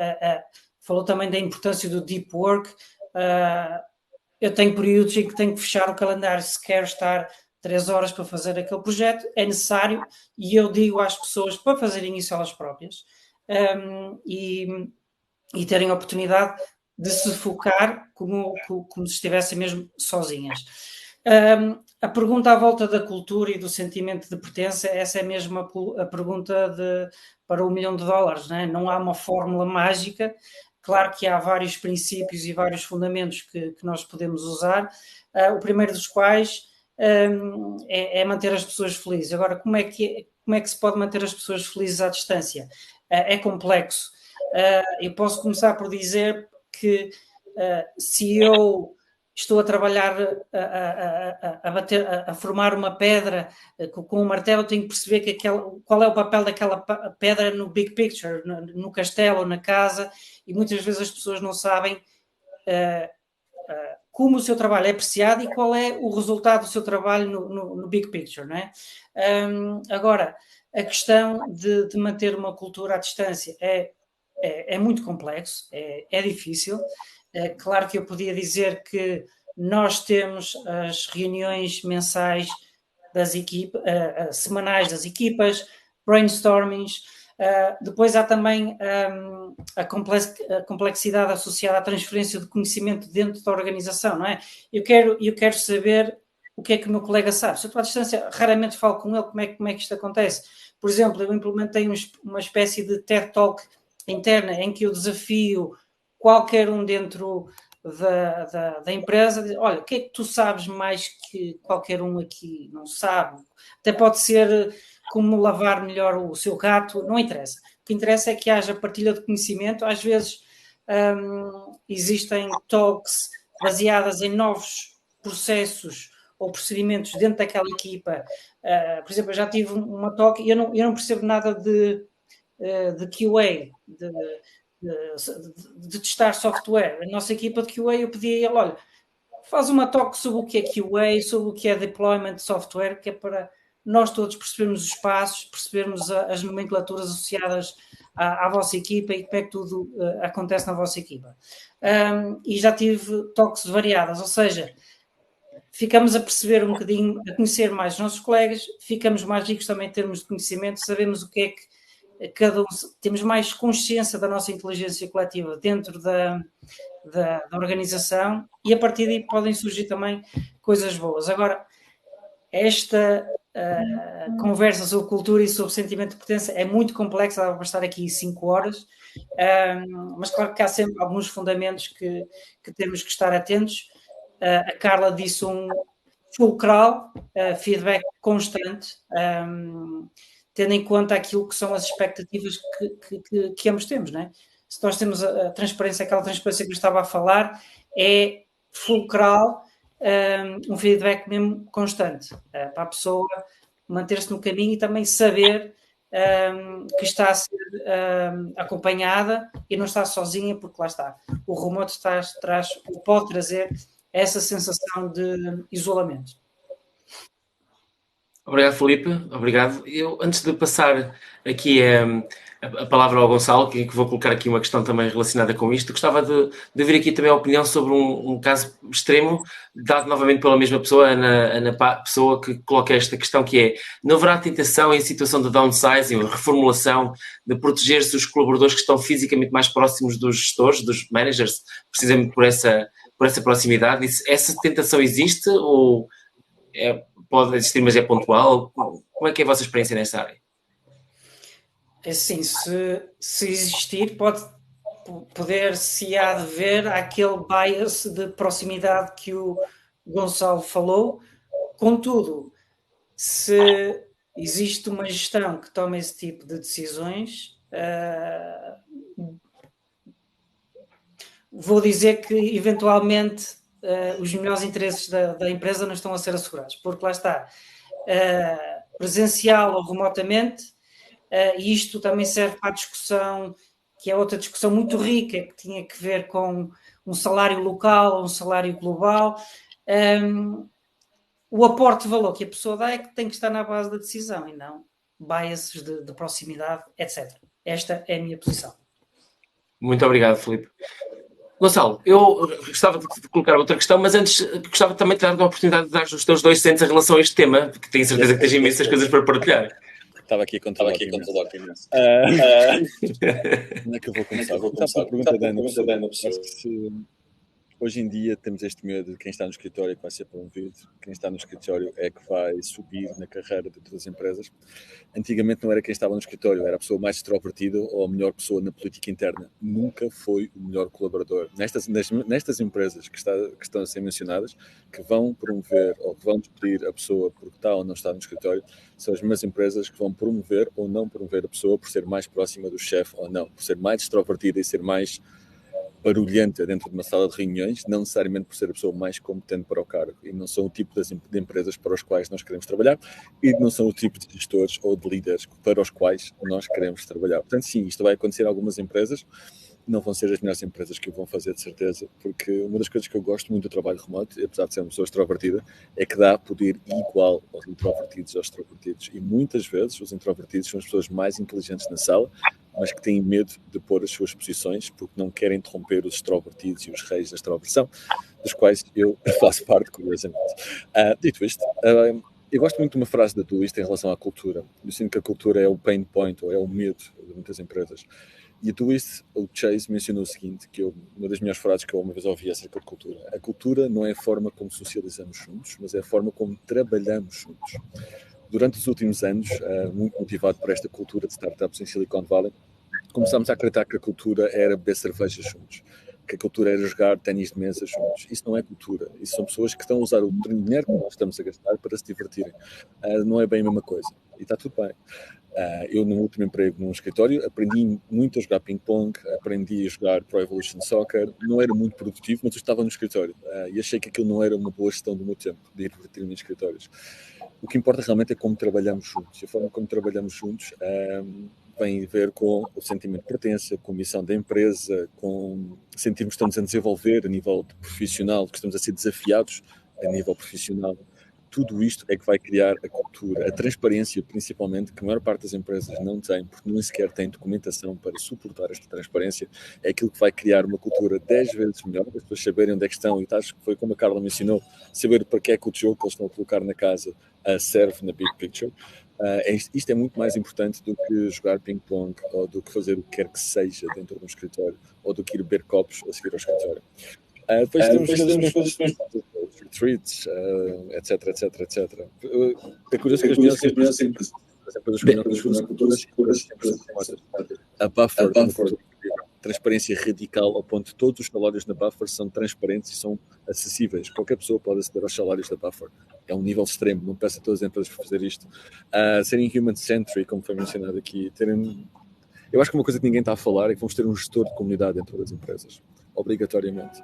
falou também da importância do deep work. Eu tenho períodos em que tenho que fechar o calendário, se quero estar 3 horas para fazer aquele projeto, é necessário, e eu digo às pessoas para fazerem isso elas próprias. E terem a oportunidade de se focar como se estivessem mesmo sozinhas. A pergunta à volta da cultura e do sentimento de pertença, essa é mesmo a pergunta para $1 milhão, não é? Não há uma fórmula mágica. Claro que há vários princípios e vários fundamentos que nós podemos usar, o primeiro dos quais é manter as pessoas felizes. Agora, como é que se pode manter as pessoas felizes à distância? É complexo. Eu posso começar por dizer que se eu estou a trabalhar a formar uma pedra com um martelo, tenho que perceber qual é o papel daquela pedra no big picture, no castelo, na casa, e muitas vezes as pessoas não sabem como o seu trabalho é apreciado e qual é o resultado do seu trabalho no big picture, não é? Agora, a questão de manter uma cultura à distância é muito complexo, é difícil. Claro que eu podia dizer que nós temos as reuniões mensais das equipas, semanais das equipas, brainstormings. Depois há também a complexidade associada à transferência de conhecimento dentro da organização, não é? Eu quero saber o que é que o meu colega sabe. Se eu estou à distância, raramente falo com ele como é que isto acontece. Por exemplo, eu implementei uma espécie de TED Talk interna em que eu desafio qualquer um dentro da empresa, dizer, olha, o que é que tu sabes mais que qualquer um aqui não sabe? Até pode ser como lavar melhor o seu gato, não interessa. O que interessa é que haja partilha de conhecimento. Às vezes existem talks baseadas em novos processos ou procedimentos dentro daquela equipa. Por exemplo, eu já tive uma talk e eu não percebo nada de QA, de testar software. A nossa equipa de QA, eu pedi a ele, olha, faz uma talk sobre o que é QA, sobre o que é deployment de software, que é para nós todos percebermos os passos, percebermos as nomenclaturas associadas à vossa equipa e como é que tudo acontece na vossa equipa. E já tive talks variadas, ou seja, ficamos a perceber um bocadinho, a conhecer mais os nossos colegas, ficamos mais ricos também em termos de conhecimento, sabemos o que é que cada um, temos mais consciência da nossa inteligência coletiva dentro da organização e a partir daí podem surgir também coisas boas. Agora, esta conversa sobre cultura e sobre sentimento de pertença é muito complexa, dá para estar aqui 5 horas, mas claro que há sempre alguns fundamentos que temos que estar atentos. a Carla disse um fulcral, feedback constante, tendo em conta aquilo que são as expectativas que ambos temos, não é? Se nós temos a transparência, aquela transparência que eu estava a falar, é fulcral, um feedback mesmo constante, para a pessoa manter-se no caminho e também saber que está a ser acompanhada e não está sozinha, porque lá está, o remoto pode trazer essa sensação de isolamento. Obrigado, Filipe. Obrigado. Eu, antes de passar aqui a palavra ao Gonçalo, que vou colocar aqui uma questão também relacionada com isto, gostava de ouvir aqui também a opinião sobre um caso extremo, dado novamente pela mesma pessoa, Ana Pessoa, que coloca esta questão, que é: não haverá tentação em situação de downsizing, reformulação, de proteger-se os colaboradores que estão fisicamente mais próximos dos gestores, dos managers, precisamente por essa proximidade? Essa tentação existe ou pode existir, mas é pontual? Como é que é a vossa experiência nessa área? Assim, se existir, poder-se-á de ver aquele bias de proximidade que o Gonçalo falou. Contudo, se existe uma gestão que toma esse tipo de decisões, vou dizer que eventualmente os melhores interesses da empresa não estão a ser assegurados, porque lá está, presencial ou remotamente, e isto também serve para a discussão, que é outra discussão muito rica, que tinha que ver com um salário local ou um salário global. O aporte de valor que a pessoa dá é que tem que estar na base da decisão e não biases de proximidade, etc. Esta é a minha posição. Muito obrigado, Filipe. Gonçalo, eu gostava de colocar outra questão, mas antes gostava também de dar a oportunidade de dar os teus 2 cents em relação a este tema, porque tenho certeza que tens imensas coisas para partilhar. Estava aqui a controlar o imenso. Onde é que eu vou começar? Vou começar a pergunta da Ana. Hoje em dia temos este medo de quem está no escritório que vai ser promovido, quem está no escritório é que vai subir na carreira dentro das empresas. Antigamente não era quem estava no escritório, era a pessoa mais extrovertida ou a melhor pessoa na política interna. Nunca foi o melhor colaborador. Nestas empresas que estão a ser mencionadas, que vão promover ou que vão despedir a pessoa porque está ou não está no escritório, são as mesmas empresas que vão promover ou não promover a pessoa por ser mais próxima do chefe ou não, por ser mais extrovertida e ser mais barulhenta dentro de uma sala de reuniões, não necessariamente por ser a pessoa mais competente para o cargo, e não são o tipo de empresas para os quais nós queremos trabalhar e não são o tipo de gestores ou de líderes para os quais nós queremos trabalhar. Portanto, sim, isto vai acontecer em algumas empresas, não vão ser as melhores empresas que o vão fazer, de certeza, porque uma das coisas que eu gosto muito do trabalho remoto, apesar de ser uma pessoa extrovertida, é que dá poder igual aos introvertidos e aos extrovertidos. E muitas vezes os introvertidos são as pessoas mais inteligentes na sala, mas que têm medo de pôr as suas posições porque não querem interromper os extrovertidos e os reis da extroversão, dos quais eu faço parte, curiosamente. Dito isto, eu gosto muito de uma frase da Doist em relação à cultura. Eu sinto que a cultura é o pain point, ou é o medo de muitas empresas. E a Doist, o Chase, mencionou o seguinte, que uma das melhores frases que eu uma vez ouvi acerca de cultura. A cultura não é a forma como socializamos juntos, mas é a forma como trabalhamos juntos. Durante os últimos anos, muito motivado por esta cultura de startups em Silicon Valley, começámos a acreditar que a cultura era beber cerveja juntos, que a cultura era jogar ténis de mesa juntos. Isso não é cultura. Isso são pessoas que estão a usar o dinheiro que nós estamos a gastar para se divertirem. Não é bem a mesma coisa. E está tudo bem. Eu, no último emprego num escritório, aprendi muito a jogar ping-pong, aprendi a jogar Pro Evolution Soccer. Não era muito produtivo, mas eu estava no escritório. E achei que aquilo não era uma boa gestão do meu tempo, de ir divertir-me em escritórios. O que importa realmente é como trabalhamos juntos. A forma como trabalhamos juntos vem a ver com o sentimento de pertença, com a missão da empresa, com sentirmos que estamos a desenvolver a nível profissional, que estamos a ser desafiados a nível profissional. Tudo isto é que vai criar a cultura, a transparência, principalmente, que a maior parte das empresas não tem, porque nem sequer tem documentação para suportar esta transparência, é aquilo que vai criar uma cultura 10 vezes melhor, as pessoas saberem onde é que estão, e acho que foi como a Carla mencionou, saber para que é que o jogo que eles estão a colocar na casa serve na big picture. Isto é muito mais importante do que jogar ping-pong, ou do que fazer o que quer que seja dentro de um escritório, ou do que ir beber copos a seguir ao escritório. Depois temos retreats, etc. É curioso que as melhores empresas, a buffer, transparência radical ao ponto de todos os salários da Buffer são transparentes e são acessíveis. Qualquer pessoa pode aceder aos salários da Buffer. É um nível extremo, não peço a todas as empresas para fazer isto. Serem human-centric, como foi mencionado aqui, eu acho que uma coisa que ninguém está a falar é que vamos ter um gestor de comunidade dentro das empresas, obrigatoriamente.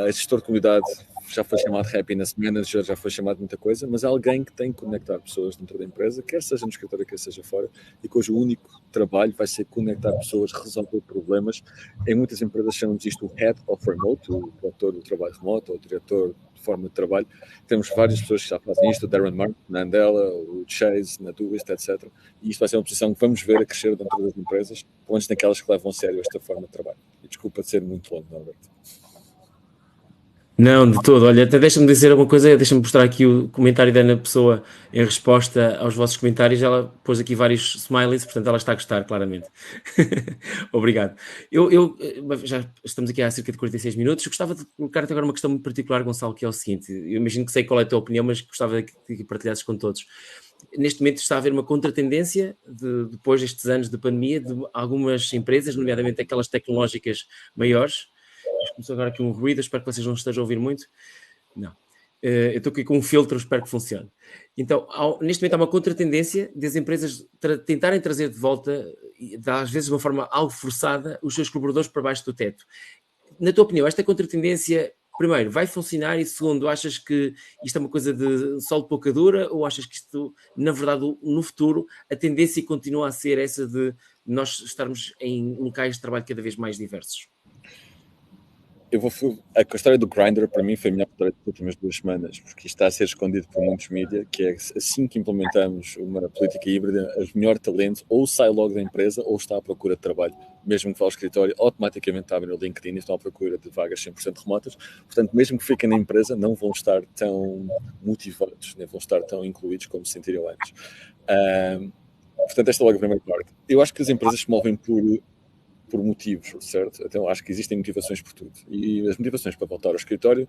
Esse gestor de comunidade já foi chamado Happiness Manager, já foi chamado muita coisa, mas é alguém que tem que conectar pessoas dentro da empresa, quer seja no escritório, quer seja fora, e cujo único trabalho vai ser conectar pessoas, resolver problemas. Em muitas empresas chamamos isto o Head of Remote, o diretor do trabalho remoto, ou o diretor de forma de trabalho. Temos várias pessoas que já fazem isto, o Darren Mark na Andela, o Chase na Doist, etc. E isto vai ser uma posição que vamos ver a crescer dentro das empresas, pelo menos naquelas que levam a sério esta forma de trabalho. E desculpa de ser muito longo, Norberto. Não, de todo. Olha, até deixa-me dizer uma coisa, deixa-me mostrar aqui o comentário da Ana Pessoa em resposta aos vossos comentários. Ela pôs aqui vários smileys, portanto ela está a gostar, claramente. Obrigado. Já estamos aqui há cerca de 46 minutos. Eu gostava de colocar-te agora uma questão muito particular, Gonçalo, que é o seguinte. Eu imagino que sei qual é a tua opinião, mas gostava que partilhasses com todos. Neste momento está a haver uma contratendência, depois destes anos de pandemia, de algumas empresas, nomeadamente aquelas tecnológicas maiores. Começou agora aqui um ruído, espero que vocês não estejam a ouvir muito. Não. Eu estou aqui com um filtro, espero que funcione. Então, neste momento há uma contratendência das empresas tentarem trazer de volta, às vezes de uma forma algo forçada, os seus colaboradores para baixo do teto. Na tua opinião, esta contratendência, primeiro, vai funcionar? E segundo, achas que isto é uma coisa de sol de pouca dura? Ou achas que isto, na verdade, no futuro, a tendência continua a ser essa de nós estarmos em locais de trabalho cada vez mais diversos? A história do Grindr, para mim, foi a melhor história das últimas 2 semanas, porque isto está a ser escondido por muitos mídias, que é assim que implementamos uma política híbrida, o melhor talento ou sai logo da empresa ou está à procura de trabalho. Mesmo que vá ao escritório, automaticamente abrem no LinkedIn e estão à procura de vagas 100% remotas. Portanto, mesmo que fiquem na empresa, não vão estar tão motivados, nem vão estar tão incluídos como se sentiriam antes. Portanto, esta é logo a primeira parte. Eu acho que as empresas se movem por motivos, certo? Então acho que existem motivações por tudo. E as motivações para voltar ao escritório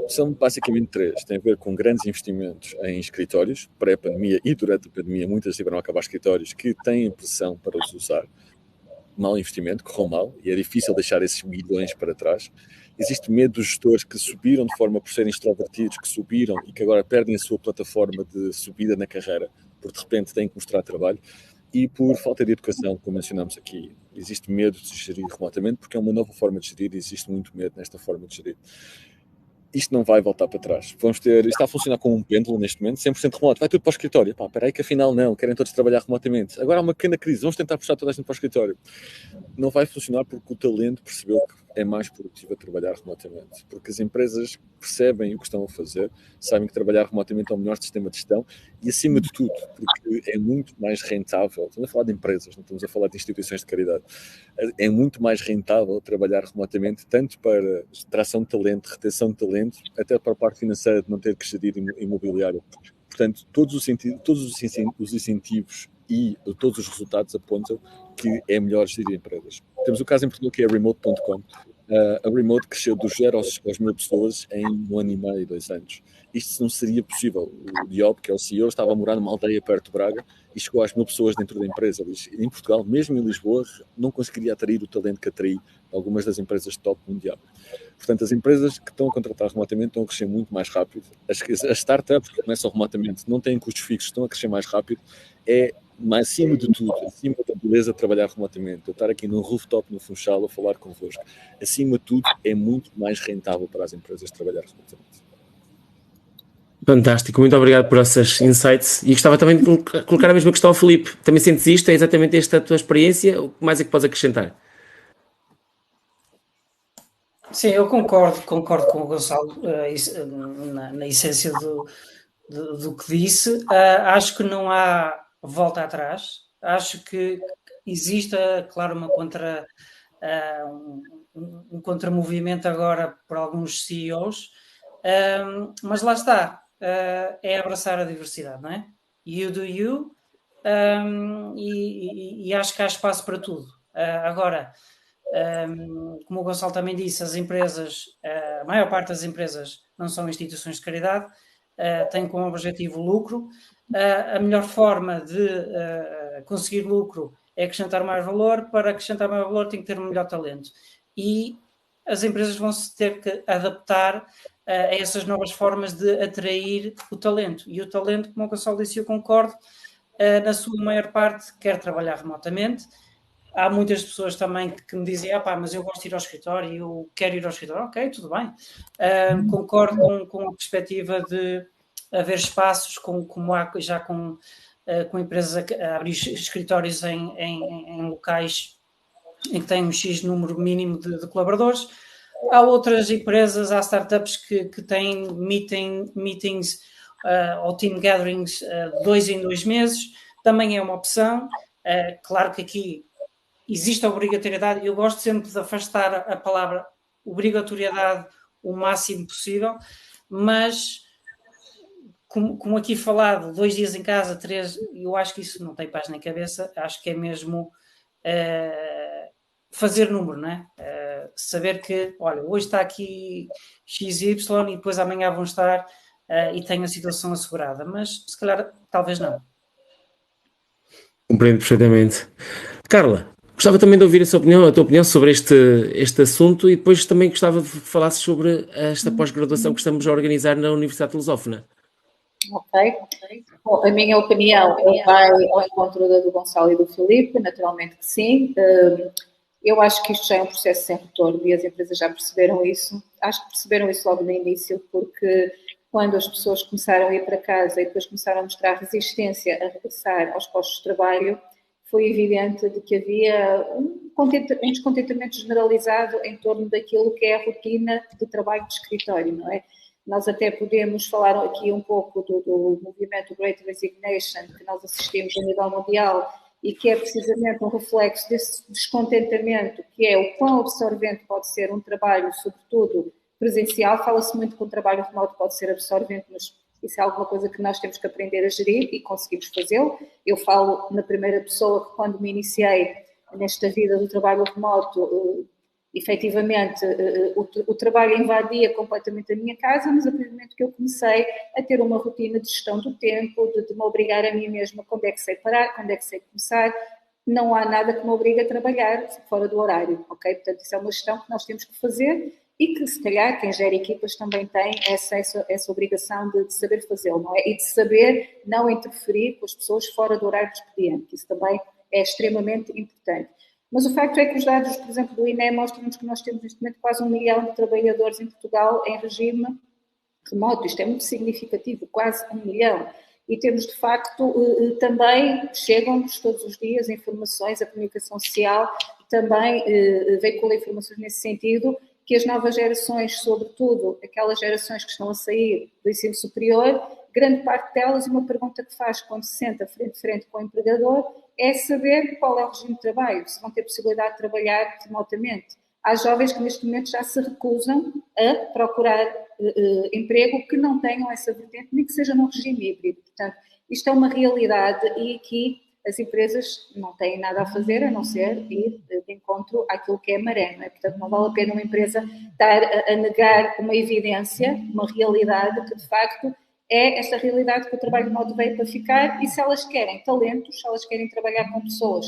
são basicamente 3. Tem a ver com grandes investimentos em escritórios, pré-pandemia e durante a pandemia, muitas tiveram a acabar escritórios que têm pressão para os usar. Mau investimento, correu mal, e é difícil deixar esses milhões para trás. Existe medo dos gestores que subiram de forma por serem extrovertidos, que subiram e que agora perdem a sua plataforma de subida na carreira, porque de repente têm que mostrar trabalho. E por falta de educação, como mencionamos aqui, existe medo de gerir remotamente, porque é uma nova forma de gerir e existe muito medo nesta forma de gerir. Isto não vai voltar para trás. Isto está a funcionar como um pêndulo neste momento, 100% remoto. Vai tudo para o escritório. Espera aí que afinal não, querem todos trabalhar remotamente. Agora há uma pequena crise, vamos tentar puxar toda a gente para o escritório. Não vai funcionar porque o talento percebeu que é mais produtivo a trabalhar remotamente. Porque as empresas percebem o que estão a fazer, sabem que trabalhar remotamente é o melhor sistema de gestão e, acima de tudo, porque é muito mais rentável. Estamos a falar de empresas, não estamos a falar de instituições de caridade. É muito mais rentável trabalhar remotamente, tanto para extração de talento, retenção de talento, até para a parte financeira de não ter que gerir imobiliário. Portanto, todos os incentivos e todos os resultados apontam que é melhor gerir empresas. Temos o caso em Portugal que é a Remote.com. A Remote cresceu do 0 aos 1.000 pessoas em 1 ano e meio, 2 anos. Isto não seria possível. O Diogo, que é o CEO, estava a morar numa aldeia perto de Braga e chegou às 1.000 pessoas dentro da empresa. Em Portugal, mesmo em Lisboa, não conseguiria atrair o talento que atraí algumas das empresas de top mundial. Portanto, as empresas que estão a contratar remotamente estão a crescer muito mais rápido. As startups que começam remotamente não têm custos fixos, estão a crescer mais rápido. Mas acima de tudo, acima da beleza de trabalhar remotamente, eu estar aqui num rooftop no Funchal a falar convosco, acima de tudo é muito mais rentável para as empresas trabalhar remotamente. Fantástico, muito obrigado por esses insights. E gostava também de colocar a mesma questão ao Filipe. Também sentes isto? É exatamente esta a tua experiência? O que mais é que podes acrescentar? Sim, eu concordo com o Gonçalo na essência do que disse. Acho que não há volta atrás. Acho que existe, claro, um contramovimento agora por alguns CEOs, mas lá está, é abraçar a diversidade, não é? You do you, e acho que há espaço para tudo. Agora, como o Gonçalo também disse, as empresas, a maior parte das empresas não são instituições de caridade, têm como objetivo lucro. A melhor forma de conseguir lucro é acrescentar mais valor. Para acrescentar mais valor tem que ter um melhor talento. E as empresas vão se ter que adaptar a essas novas formas de atrair o talento. E o talento, como o Gonçalo disse, eu concordo, na sua maior parte quer trabalhar remotamente. Há muitas pessoas também que me dizem, mas eu gosto de ir ao escritório, eu quero ir ao escritório. Ok, tudo bem. Concordo com a perspectiva de haver espaços, como há já com empresas a abrir escritórios em locais em que tem um X número mínimo de colaboradores. Há outras empresas, há startups que têm meetings ou team gatherings 2 em 2 meses, também é uma opção. Claro que aqui existe a obrigatoriedade, eu gosto sempre de afastar a palavra obrigatoriedade o máximo possível, mas como aqui falado, 2 dias em casa, 3, eu acho que isso não tem paz nem cabeça, acho que é mesmo fazer número, não é? Saber que, olha, hoje está aqui XY e depois amanhã vão estar e tenho a situação assegurada, mas se calhar talvez não. Compreendo perfeitamente. Carla, gostava também de ouvir a tua opinião sobre este assunto e depois também gostava de falar sobre esta pós-graduação que estamos a organizar na Universidade de Lusófona. Ok. Bom, a minha opinião vai ao encontro da do Gonçalo e do Filipe, naturalmente que sim. Eu acho que isto já é um processo sem retorno e as empresas já perceberam isso. Acho que perceberam isso logo no início, porque quando as pessoas começaram a ir para casa e depois começaram a mostrar resistência a regressar aos postos de trabalho, foi evidente de que havia um descontentamento generalizado em torno daquilo que é a rotina de trabalho de escritório, não é? Nós até podemos falar aqui um pouco do movimento Great Resignation que nós assistimos a nível mundial e que é precisamente um reflexo desse descontentamento, que é o quão absorvente pode ser um trabalho, sobretudo presencial. Fala-se muito que um trabalho remoto pode ser absorvente, mas isso é alguma coisa que nós temos que aprender a gerir e conseguimos fazê-lo. Eu falo na primeira pessoa que quando me iniciei nesta vida do trabalho remoto, efetivamente o trabalho invadia completamente a minha casa, mas a partir do momento que eu comecei a ter uma rotina de gestão do tempo, de me obrigar a mim mesma quando é que sei parar, quando é que sei começar, não há nada que me obrigue a trabalhar fora do horário, ok? Portanto, isso é uma gestão que nós temos que fazer e que, se calhar, quem gera equipas também tem essa obrigação de saber fazê-lo, não é? E de saber não interferir com as pessoas fora do horário de expediente, que isso também é extremamente importante. Mas o facto é que os dados, por exemplo, do INE mostram-nos que nós temos neste momento quase 1 milhão de trabalhadores em Portugal em regime remoto. Isto é muito significativo, quase 1 milhão. E temos, de facto, também chegam-nos todos os dias informações, a comunicação social também veicula informações nesse sentido, que as novas gerações, sobretudo aquelas gerações que estão a sair do ensino superior, grande parte delas, uma pergunta que faz quando se senta frente a frente com o empregador é saber qual é o regime de trabalho, se vão ter possibilidade de trabalhar remotamente. Há jovens que neste momento já se recusam a procurar emprego que não tenham essa vertente, nem que seja num regime híbrido. Portanto, isto é uma realidade e aqui as empresas não têm nada a fazer a não ser ir de encontro àquilo que é a maré, não é? Portanto, não vale a pena uma empresa estar a negar uma evidência, uma realidade que de facto é esta realidade que o trabalho remoto veio para ficar e se elas querem talentos, se elas querem trabalhar com pessoas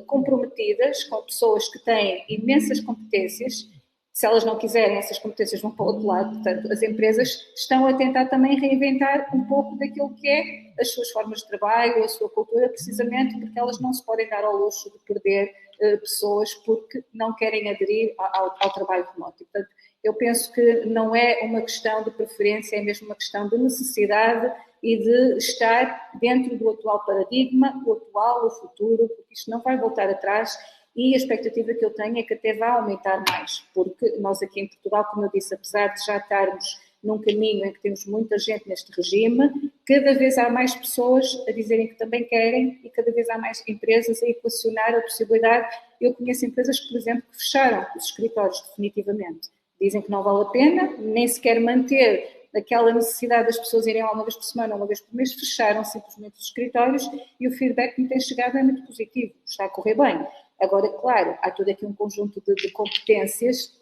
comprometidas, com pessoas que têm imensas competências, se elas não quiserem, essas competências vão para o outro lado. Portanto, as empresas estão a tentar também reinventar um pouco daquilo que é as suas formas de trabalho, a sua cultura, precisamente porque elas não se podem dar ao luxo de perder pessoas porque não querem aderir ao trabalho remoto. Portanto, eu penso que não é uma questão de preferência, é mesmo uma questão de necessidade e de estar dentro do atual paradigma, o atual, o futuro, porque isto não vai voltar atrás e a expectativa que eu tenho é que até vá aumentar mais, porque nós aqui em Portugal, como eu disse, apesar de já estarmos num caminho em que temos muita gente neste regime, cada vez há mais pessoas a dizerem que também querem e cada vez há mais empresas a equacionar a possibilidade. Eu conheço empresas que, por exemplo, que fecharam os escritórios definitivamente. Dizem que não vale a pena, nem sequer manter aquela necessidade das pessoas irem lá uma vez por semana, uma vez por mês, fecharam simplesmente os escritórios e o feedback que me tem chegado é muito positivo, está a correr bem. Agora, claro, há todo aqui um conjunto de competências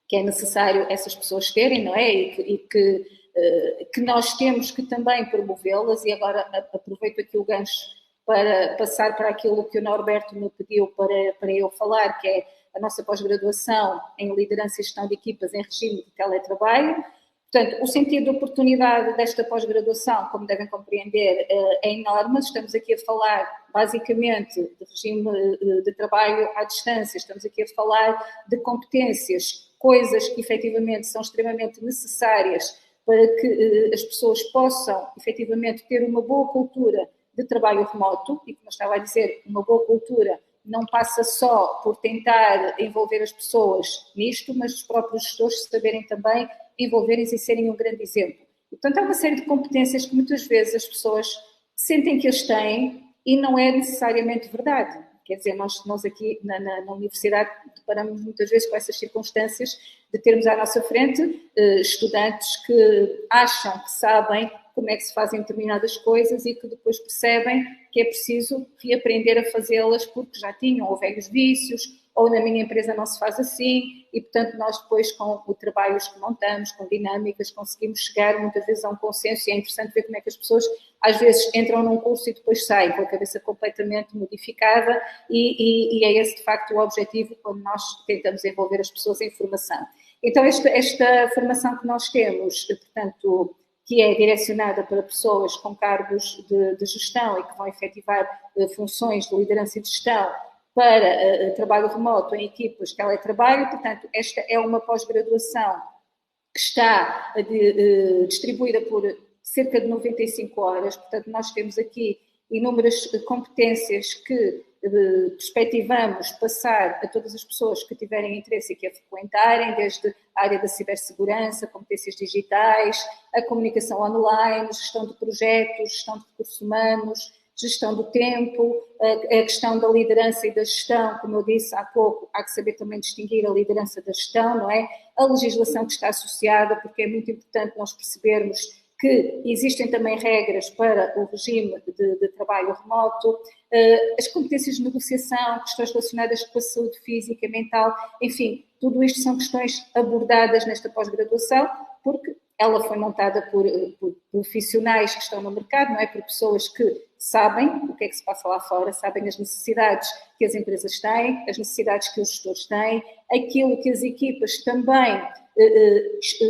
que é necessário essas pessoas terem, não é? E que nós temos que também promovê-las, e agora aproveito aqui o gancho para passar para aquilo que o Norberto me pediu para eu falar, que é a nossa pós-graduação em liderança e gestão de equipas em regime de teletrabalho. Portanto, o sentido de oportunidade desta pós-graduação, como devem compreender, é enorme. Estamos aqui a falar, basicamente, de regime de trabalho à distância, estamos aqui a falar de competências, coisas que, efetivamente, são extremamente necessárias para que as pessoas possam, efetivamente, ter uma boa cultura de trabalho remoto, e, como eu estava a dizer, uma boa cultura não passa só por tentar envolver as pessoas nisto, mas os próprios gestores saberem também envolverem-se e serem um grande exemplo. E, portanto, há uma série de competências que muitas vezes as pessoas sentem que as têm e não é necessariamente verdade. Quer dizer, nós aqui na universidade deparamos muitas vezes com essas circunstâncias de termos à nossa frente estudantes que acham que sabem como é que se fazem determinadas coisas e que depois percebem que é preciso reaprender a fazê-las porque já tinham ou velhos vícios, ou na minha empresa não se faz assim, e portanto nós depois com o trabalhos que montamos, com dinâmicas, conseguimos chegar muitas vezes a um consenso, e é interessante ver como é que as pessoas às vezes entram num curso e depois saem com a cabeça completamente modificada, e é esse de facto o objetivo quando nós tentamos envolver as pessoas em formação. Então esta formação que nós temos, portanto, que é direcionada para pessoas com cargos de gestão e que vão efetivar funções de liderança e de gestão para trabalho remoto em equipas de teletrabalho. Portanto, esta é uma pós-graduação que está distribuída por cerca de 95 horas. Portanto, nós temos aqui inúmeras competências que perspectivamos passar a todas as pessoas que tiverem interesse e que a frequentarem, desde a área da cibersegurança, competências digitais, a comunicação online, gestão de projetos, gestão de recursos humanos, gestão do tempo, a questão da liderança e da gestão. Como eu disse há pouco, há que saber também distinguir a liderança da gestão, não é? A legislação que está associada, porque é muito importante nós percebermos que existem também regras para o regime de trabalho remoto, as competências de negociação, questões relacionadas com a saúde física, mental, enfim, tudo isto são questões abordadas nesta pós-graduação, porque ela foi montada por profissionais que estão no mercado, não é? Por pessoas que sabem o que é que se passa lá fora, sabem as necessidades que as empresas têm, as necessidades que os gestores têm, aquilo que as equipas também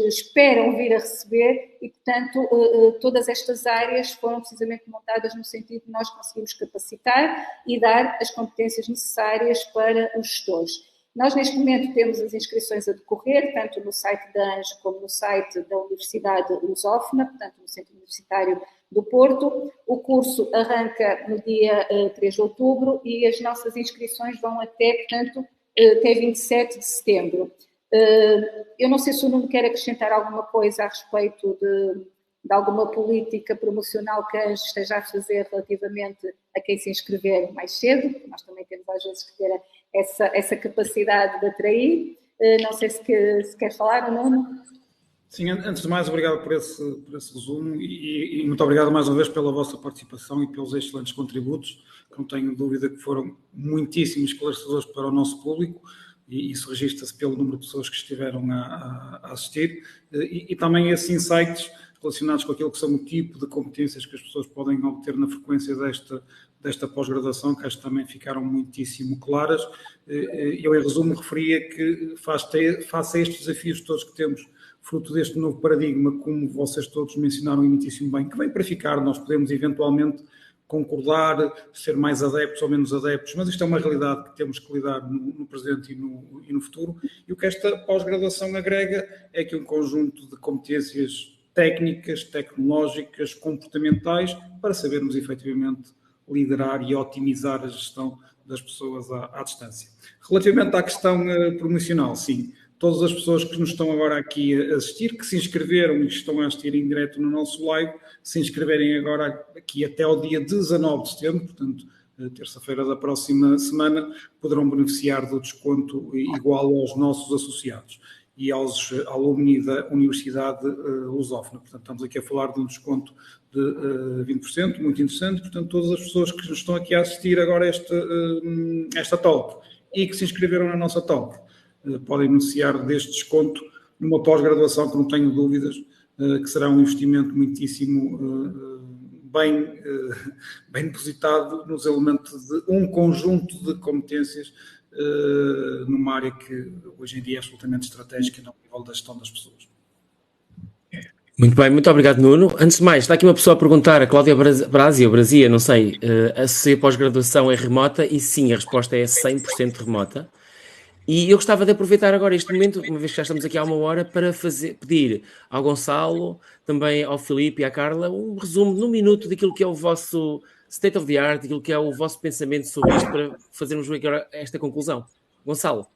esperam vir a receber, e, portanto, todas estas áreas foram precisamente montadas no sentido de nós conseguirmos capacitar e dar as competências necessárias para os gestores. Nós, neste momento, temos as inscrições a decorrer, tanto no site da ANJO como no site da Universidade Lusófona, portanto, no Centro Universitário do Porto. O curso arranca no dia 3 de outubro e as nossas inscrições vão até 27 de setembro. Eu não sei se o Nuno quer acrescentar alguma coisa a respeito de alguma política promocional que a ANJO esteja a fazer relativamente a quem se inscrever mais cedo. Nós também temos às vezes que ter essa capacidade de atrair. Não sei se quer falar, Nuno. Sim, antes de mais, obrigado por esse resumo e muito obrigado mais uma vez pela vossa participação e pelos excelentes contributos, que não tenho dúvida que foram muitíssimo esclarecedores para o nosso público, e isso registra-se pelo número de pessoas que estiveram a assistir, e também esses insights relacionados com aquilo que são o tipo de competências que as pessoas podem obter na frequência desta pós-graduação, que acho que também ficaram muitíssimo claras. Eu, em resumo, referia que face a estes desafios todos que temos, fruto deste novo paradigma, como vocês todos mencionaram muitíssimo bem, que vem para ficar, nós podemos eventualmente concordar, ser mais adeptos ou menos adeptos, mas isto é uma realidade que temos que lidar no presente e no futuro, e o que esta pós-graduação agrega é que um conjunto de competências técnicas, tecnológicas, comportamentais, para sabermos efetivamente liderar e otimizar a gestão das pessoas à distância. Relativamente à questão promocional, sim, todas as pessoas que nos estão agora aqui a assistir, que se inscreveram e que estão a assistir em direto no nosso live, se inscreverem agora aqui até ao dia 19 de setembro, portanto, terça-feira da próxima semana, poderão beneficiar do desconto igual aos nossos associados e aos alumni da Universidade Lusófona. Portanto, estamos aqui a falar de um desconto de 20%, muito interessante. Portanto, todas as pessoas que nos estão aqui a assistir agora a esta talk e que se inscreveram na nossa talk podem beneficiar deste desconto numa pós-graduação que não tenho dúvidas que será um investimento muitíssimo bem depositado nos elementos de um conjunto de competências numa área que hoje em dia é absolutamente estratégica no nível da gestão das pessoas. Muito bem, muito obrigado, Nuno. Antes de mais, está aqui uma pessoa a perguntar, a Cláudia Brazia, não sei, se a pós-graduação é remota, e sim, a resposta é 100% remota. E eu gostava de aproveitar agora este momento, uma vez que já estamos aqui há uma hora, para pedir ao Gonçalo, também ao Filipe e à Carla, um resumo num minuto daquilo que é o vosso state of the art, daquilo que é o vosso pensamento sobre isto, para fazermos agora esta conclusão. Gonçalo.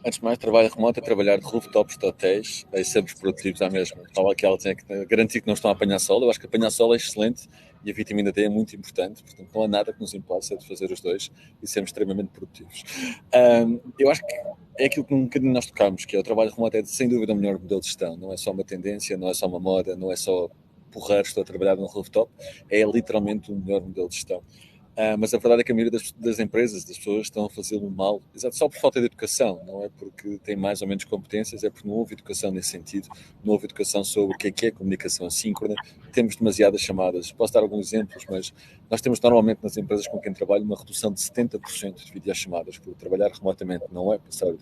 Antes de mais, trabalho remoto é trabalhar de rooftops de hotéis e sermos produtivos à mesma. Estava aqui ela tinha que garantir que não estão a apanhar sol. Eu acho que apanhar sol é excelente e a vitamina D é muito importante. Portanto, não há nada que nos impeça de fazer os dois e sermos extremamente produtivos. Eu acho que é aquilo que um bocadinho nós tocámos, que é o trabalho remoto é sem dúvida o melhor modelo de gestão. Não é só uma tendência, não é só uma moda, não é só porrar, estou a trabalhar num rooftop. É literalmente o melhor modelo de gestão. Mas a verdade é que a maioria das empresas, das pessoas, estão a fazê-lo mal, exato, só por falta de educação, não é porque têm mais ou menos competências, é porque não houve educação nesse sentido, não houve educação sobre o que é comunicação assíncrona, temos demasiadas chamadas. Posso dar alguns exemplos, mas nós temos normalmente nas empresas com quem trabalho uma redução de 70% de videochamadas, porque trabalhar remotamente não é passar o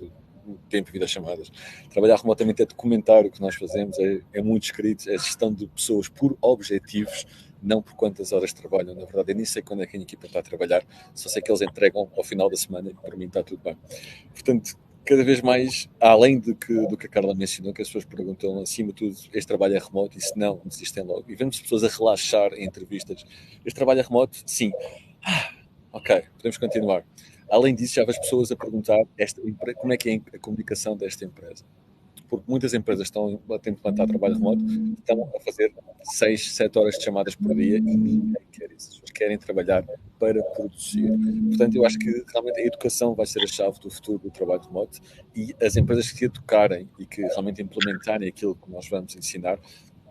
tempo de videochamadas. Trabalhar remotamente é documentar o que nós fazemos, é muito escrito, é gestão de pessoas por objetivos, não por quantas horas trabalham. Na verdade, eu nem sei quando é que a equipa está a trabalhar, só sei que eles entregam ao final da semana e para mim está tudo bem. Portanto, cada vez mais, além do que a Carla mencionou, que as pessoas perguntam, acima de tudo, este trabalho é remoto? E se não, desistem logo. E vemos pessoas a relaxar em entrevistas. Este trabalho é remoto? Sim. Ok, podemos continuar. Além disso, já vejo pessoas a perguntar como é que é a comunicação desta empresa. Porque muitas empresas estão a implementar trabalho remoto, estão a fazer 6, 7 horas de chamadas por dia e ninguém quer isso. As pessoas querem trabalhar para produzir. Portanto, eu acho que realmente a educação vai ser a chave do futuro do trabalho remoto e as empresas que educarem e que realmente implementarem aquilo que nós vamos ensinar,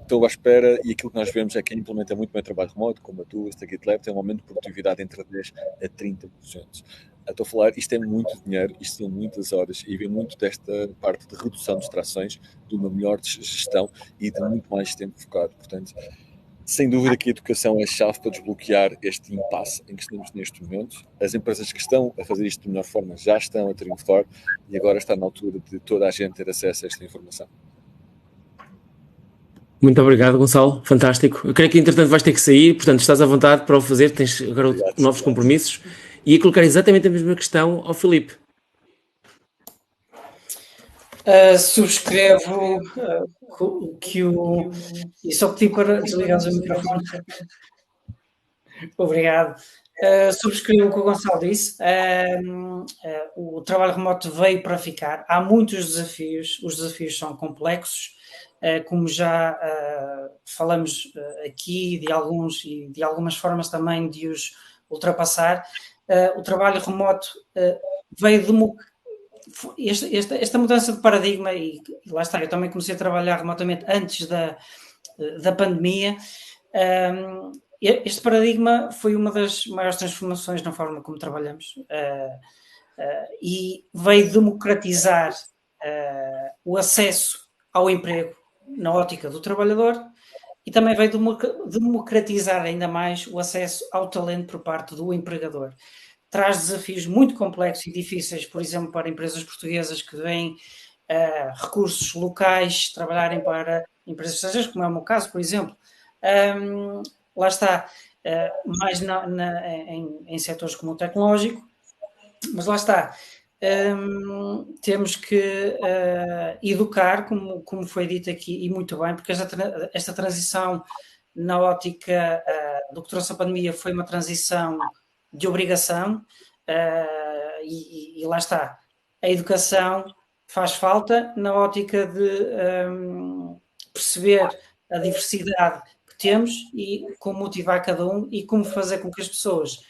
estou à espera, e aquilo que nós vemos é que quem implementa muito bem o trabalho remoto, como a tua, esta GitLab, tem um aumento de produtividade entre 10% a 30%. Estou a falar, isto é muito dinheiro, isto são muitas horas, e vem muito desta parte de redução de distrações, de uma melhor gestão e de muito mais tempo focado. Portanto, sem dúvida que a educação é a chave para desbloquear este impasse em que estamos neste momento. As empresas que estão a fazer isto de melhor forma já estão a triunfar e agora está na altura de toda a gente ter acesso a esta informação. Muito obrigado, Gonçalo. Fantástico. Eu creio que, entretanto, vais ter que sair, portanto, estás à vontade para o fazer. Tens agora novos compromissos. E a colocar exatamente a mesma questão ao Filipe. Subscrevo que o... E só pedi para desligar o microfone. Obrigado. Subscrevo o que o Gonçalo disse. O trabalho remoto veio para ficar. Há muitos desafios. Os desafios são complexos. Como já falamos aqui de alguns e de algumas formas também de os ultrapassar, o trabalho remoto veio de esta mudança de paradigma, e lá está, eu também comecei a trabalhar remotamente antes da pandemia. Este paradigma foi uma das maiores transformações na forma como trabalhamos e veio democratizar o acesso ao emprego na ótica do trabalhador e também veio democratizar ainda mais o acesso ao talento por parte do empregador. Traz desafios muito complexos e difíceis, por exemplo, para empresas portuguesas que vêm recursos locais trabalharem para empresas estrangeiras, como é o meu caso, por exemplo. Lá está, mais em setores como o tecnológico, mas lá está. Temos que educar, como foi dito aqui, e muito bem, porque esta transição na ótica do que trouxe a pandemia foi uma transição de obrigação e lá está. A educação faz falta na ótica de perceber a diversidade que temos e como motivar cada um e como fazer com que as pessoas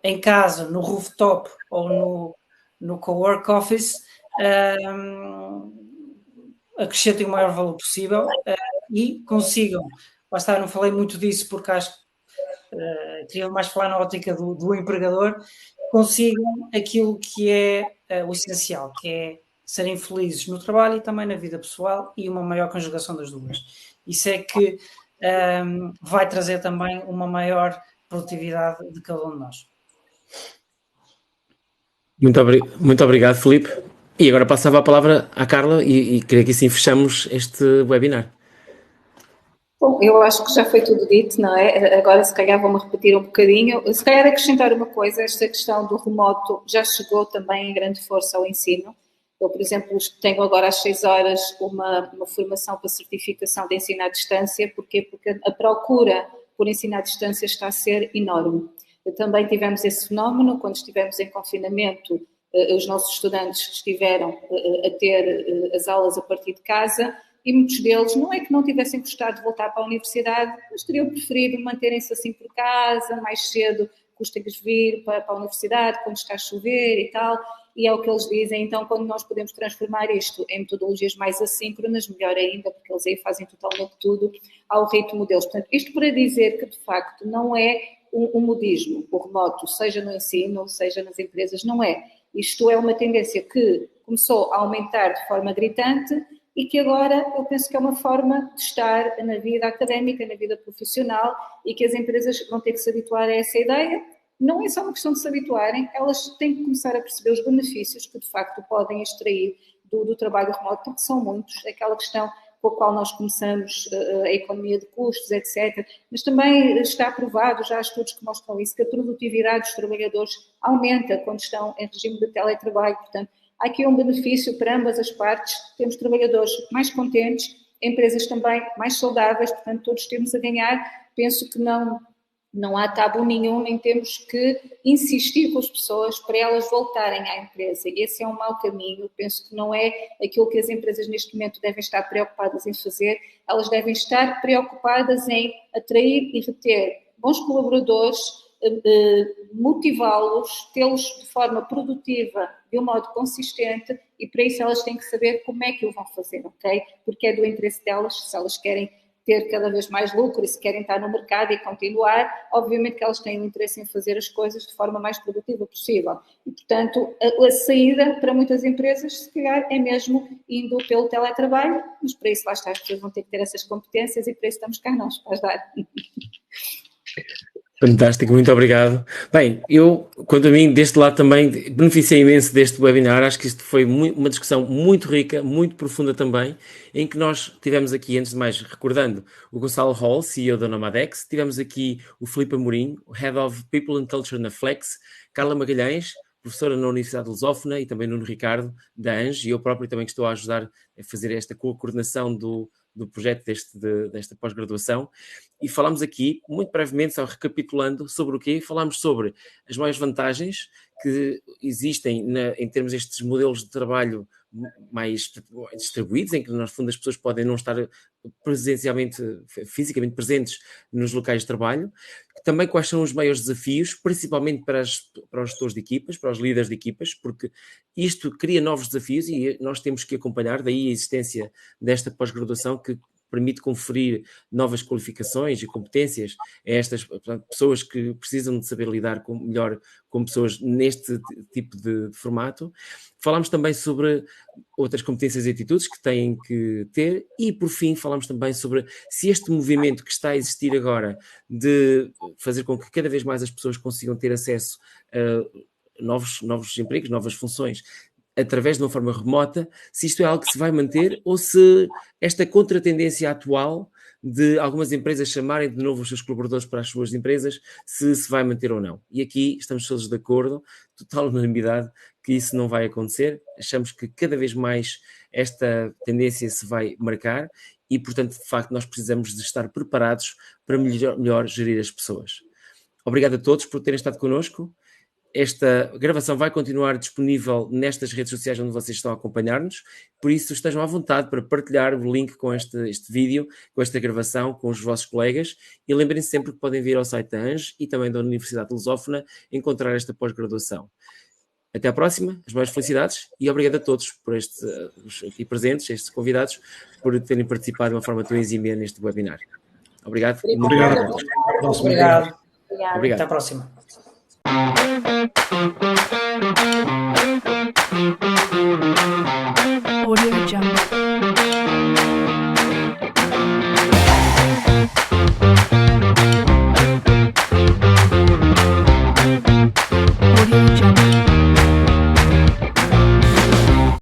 em casa, no rooftop ou no co-work office acrescentem o maior valor possível e consigam, lá está, não falei muito disso porque acho que queria mais falar na ótica do empregador, consigam aquilo que é o essencial, que é serem felizes no trabalho e também na vida pessoal e uma maior conjugação das duas. Isso é que vai trazer também uma maior produtividade de cada um de nós. Muito obrigado, Filipe. E agora passava a palavra à Carla e creio que assim fechamos este webinar. Bom, eu acho que já foi tudo dito, não é? Agora, se calhar, vou-me repetir um bocadinho. Se calhar, acrescentar uma coisa, esta questão do remoto já chegou também em grande força ao ensino. Eu, por exemplo, tenho agora às 6 horas uma formação para certificação de ensino à distância. Porquê? Porque a procura por ensino à distância está a ser enorme. Também tivemos esse fenómeno quando estivemos em confinamento. Os nossos estudantes estiveram a ter as aulas a partir de casa e muitos deles não é que não tivessem gostado de voltar para a universidade, mas teriam preferido manterem-se assim por casa, mais cedo custa-lhes vir para a universidade, quando está a chover e tal, e é o que eles dizem. Então, quando nós podemos transformar isto em metodologias mais assíncronas, melhor ainda, porque eles aí fazem totalmente tudo ao ritmo deles. Portanto, isto para dizer que, de facto, não é um modismo, o remoto, seja no ensino, seja nas empresas, não é. Isto é uma tendência que começou a aumentar de forma gritante e que agora eu penso que é uma forma de estar na vida académica, na vida profissional, e que as empresas vão ter que se habituar a essa ideia. Não é só uma questão de se habituarem, elas têm que começar a perceber os benefícios que de facto podem extrair do trabalho remoto, porque são muitos, aquela questão com a qual nós começamos, a economia de custos, etc. Mas também está provado, já há estudos que mostram isso, que a produtividade dos trabalhadores aumenta quando estão em regime de teletrabalho. Portanto, há aqui um benefício para ambas as partes. Temos trabalhadores mais contentes, empresas também mais saudáveis, portanto, todos temos a ganhar. Penso que não há tabu nenhum, nem temos que insistir com as pessoas para elas voltarem à empresa. Esse é um mau caminho. Penso que não é aquilo que as empresas neste momento devem estar preocupadas em fazer. Elas devem estar preocupadas em atrair e reter bons colaboradores, motivá-los, tê-los de forma produtiva, de um modo consistente, e para isso elas têm que saber como é que o vão fazer, ok? Porque é do interesse delas, se elas querem ter cada vez mais lucro e se querem estar no mercado e continuar, obviamente que elas têm um interesse em fazer as coisas de forma mais produtiva possível. E, portanto, a saída para muitas empresas, se calhar, é mesmo indo pelo teletrabalho, mas para isso lá está, as pessoas vão ter que ter essas competências e para isso estamos cá nós, para ajudar. Fantástico, muito obrigado. Bem, eu, quanto a mim, deste lado também beneficiei imenso deste webinar. Acho que isto foi uma discussão muito rica, muito profunda também, em que nós tivemos aqui, antes de mais, recordando o Gonçalo Hall, CEO da Nomadex, tivemos aqui o Filipe Amorim, o Head of People and Culture na Flex, Carla Magalhães, professora na Universidade de Lusófona, e também Nuno Ricardo, da ANGE, e eu próprio também que estou a ajudar a fazer esta coordenação do projeto desta pós-graduação, e falámos aqui, muito brevemente, só recapitulando, sobre o quê? Falámos sobre as maiores vantagens que existem em termos destes modelos de trabalho mais distribuídos, em que, no fundo, as pessoas podem não estar fisicamente presentes nos locais de trabalho. Também quais são os maiores desafios, principalmente para os gestores de equipas, para os líderes de equipas, porque isto cria novos desafios e nós temos que acompanhar, daí a existência desta pós-graduação que permite conferir novas qualificações e competências a estas pessoas que precisam de saber lidar melhor com pessoas neste tipo de formato. Falámos também sobre outras competências e atitudes que têm que ter e, por fim, falámos também sobre se este movimento que está a existir agora de fazer com que cada vez mais as pessoas consigam ter acesso a novos empregos, novas funções, através de uma forma remota, se isto é algo que se vai manter ou se esta contratendência atual de algumas empresas chamarem de novo os seus colaboradores para as suas empresas, se vai manter ou não. E aqui estamos todos de acordo, total unanimidade, que isso não vai acontecer. Achamos que cada vez mais esta tendência se vai marcar e, portanto, de facto, nós precisamos de estar preparados para melhor gerir as pessoas. Obrigado a todos por terem estado connosco. Esta gravação vai continuar disponível nestas redes sociais onde vocês estão a acompanhar-nos, por isso estejam à vontade para partilhar o link com este vídeo, com esta gravação, com os vossos colegas, e lembrem-se sempre que podem vir ao site da ANGE e também da Universidade de Lusófona encontrar esta pós-graduação. Até à próxima, as maiores felicidades e obrigado a todos por os aqui presentes, estes convidados, por terem participado de uma forma tão exímia neste webinar. Obrigado. Obrigado. Até à próxima. Audio Jungle.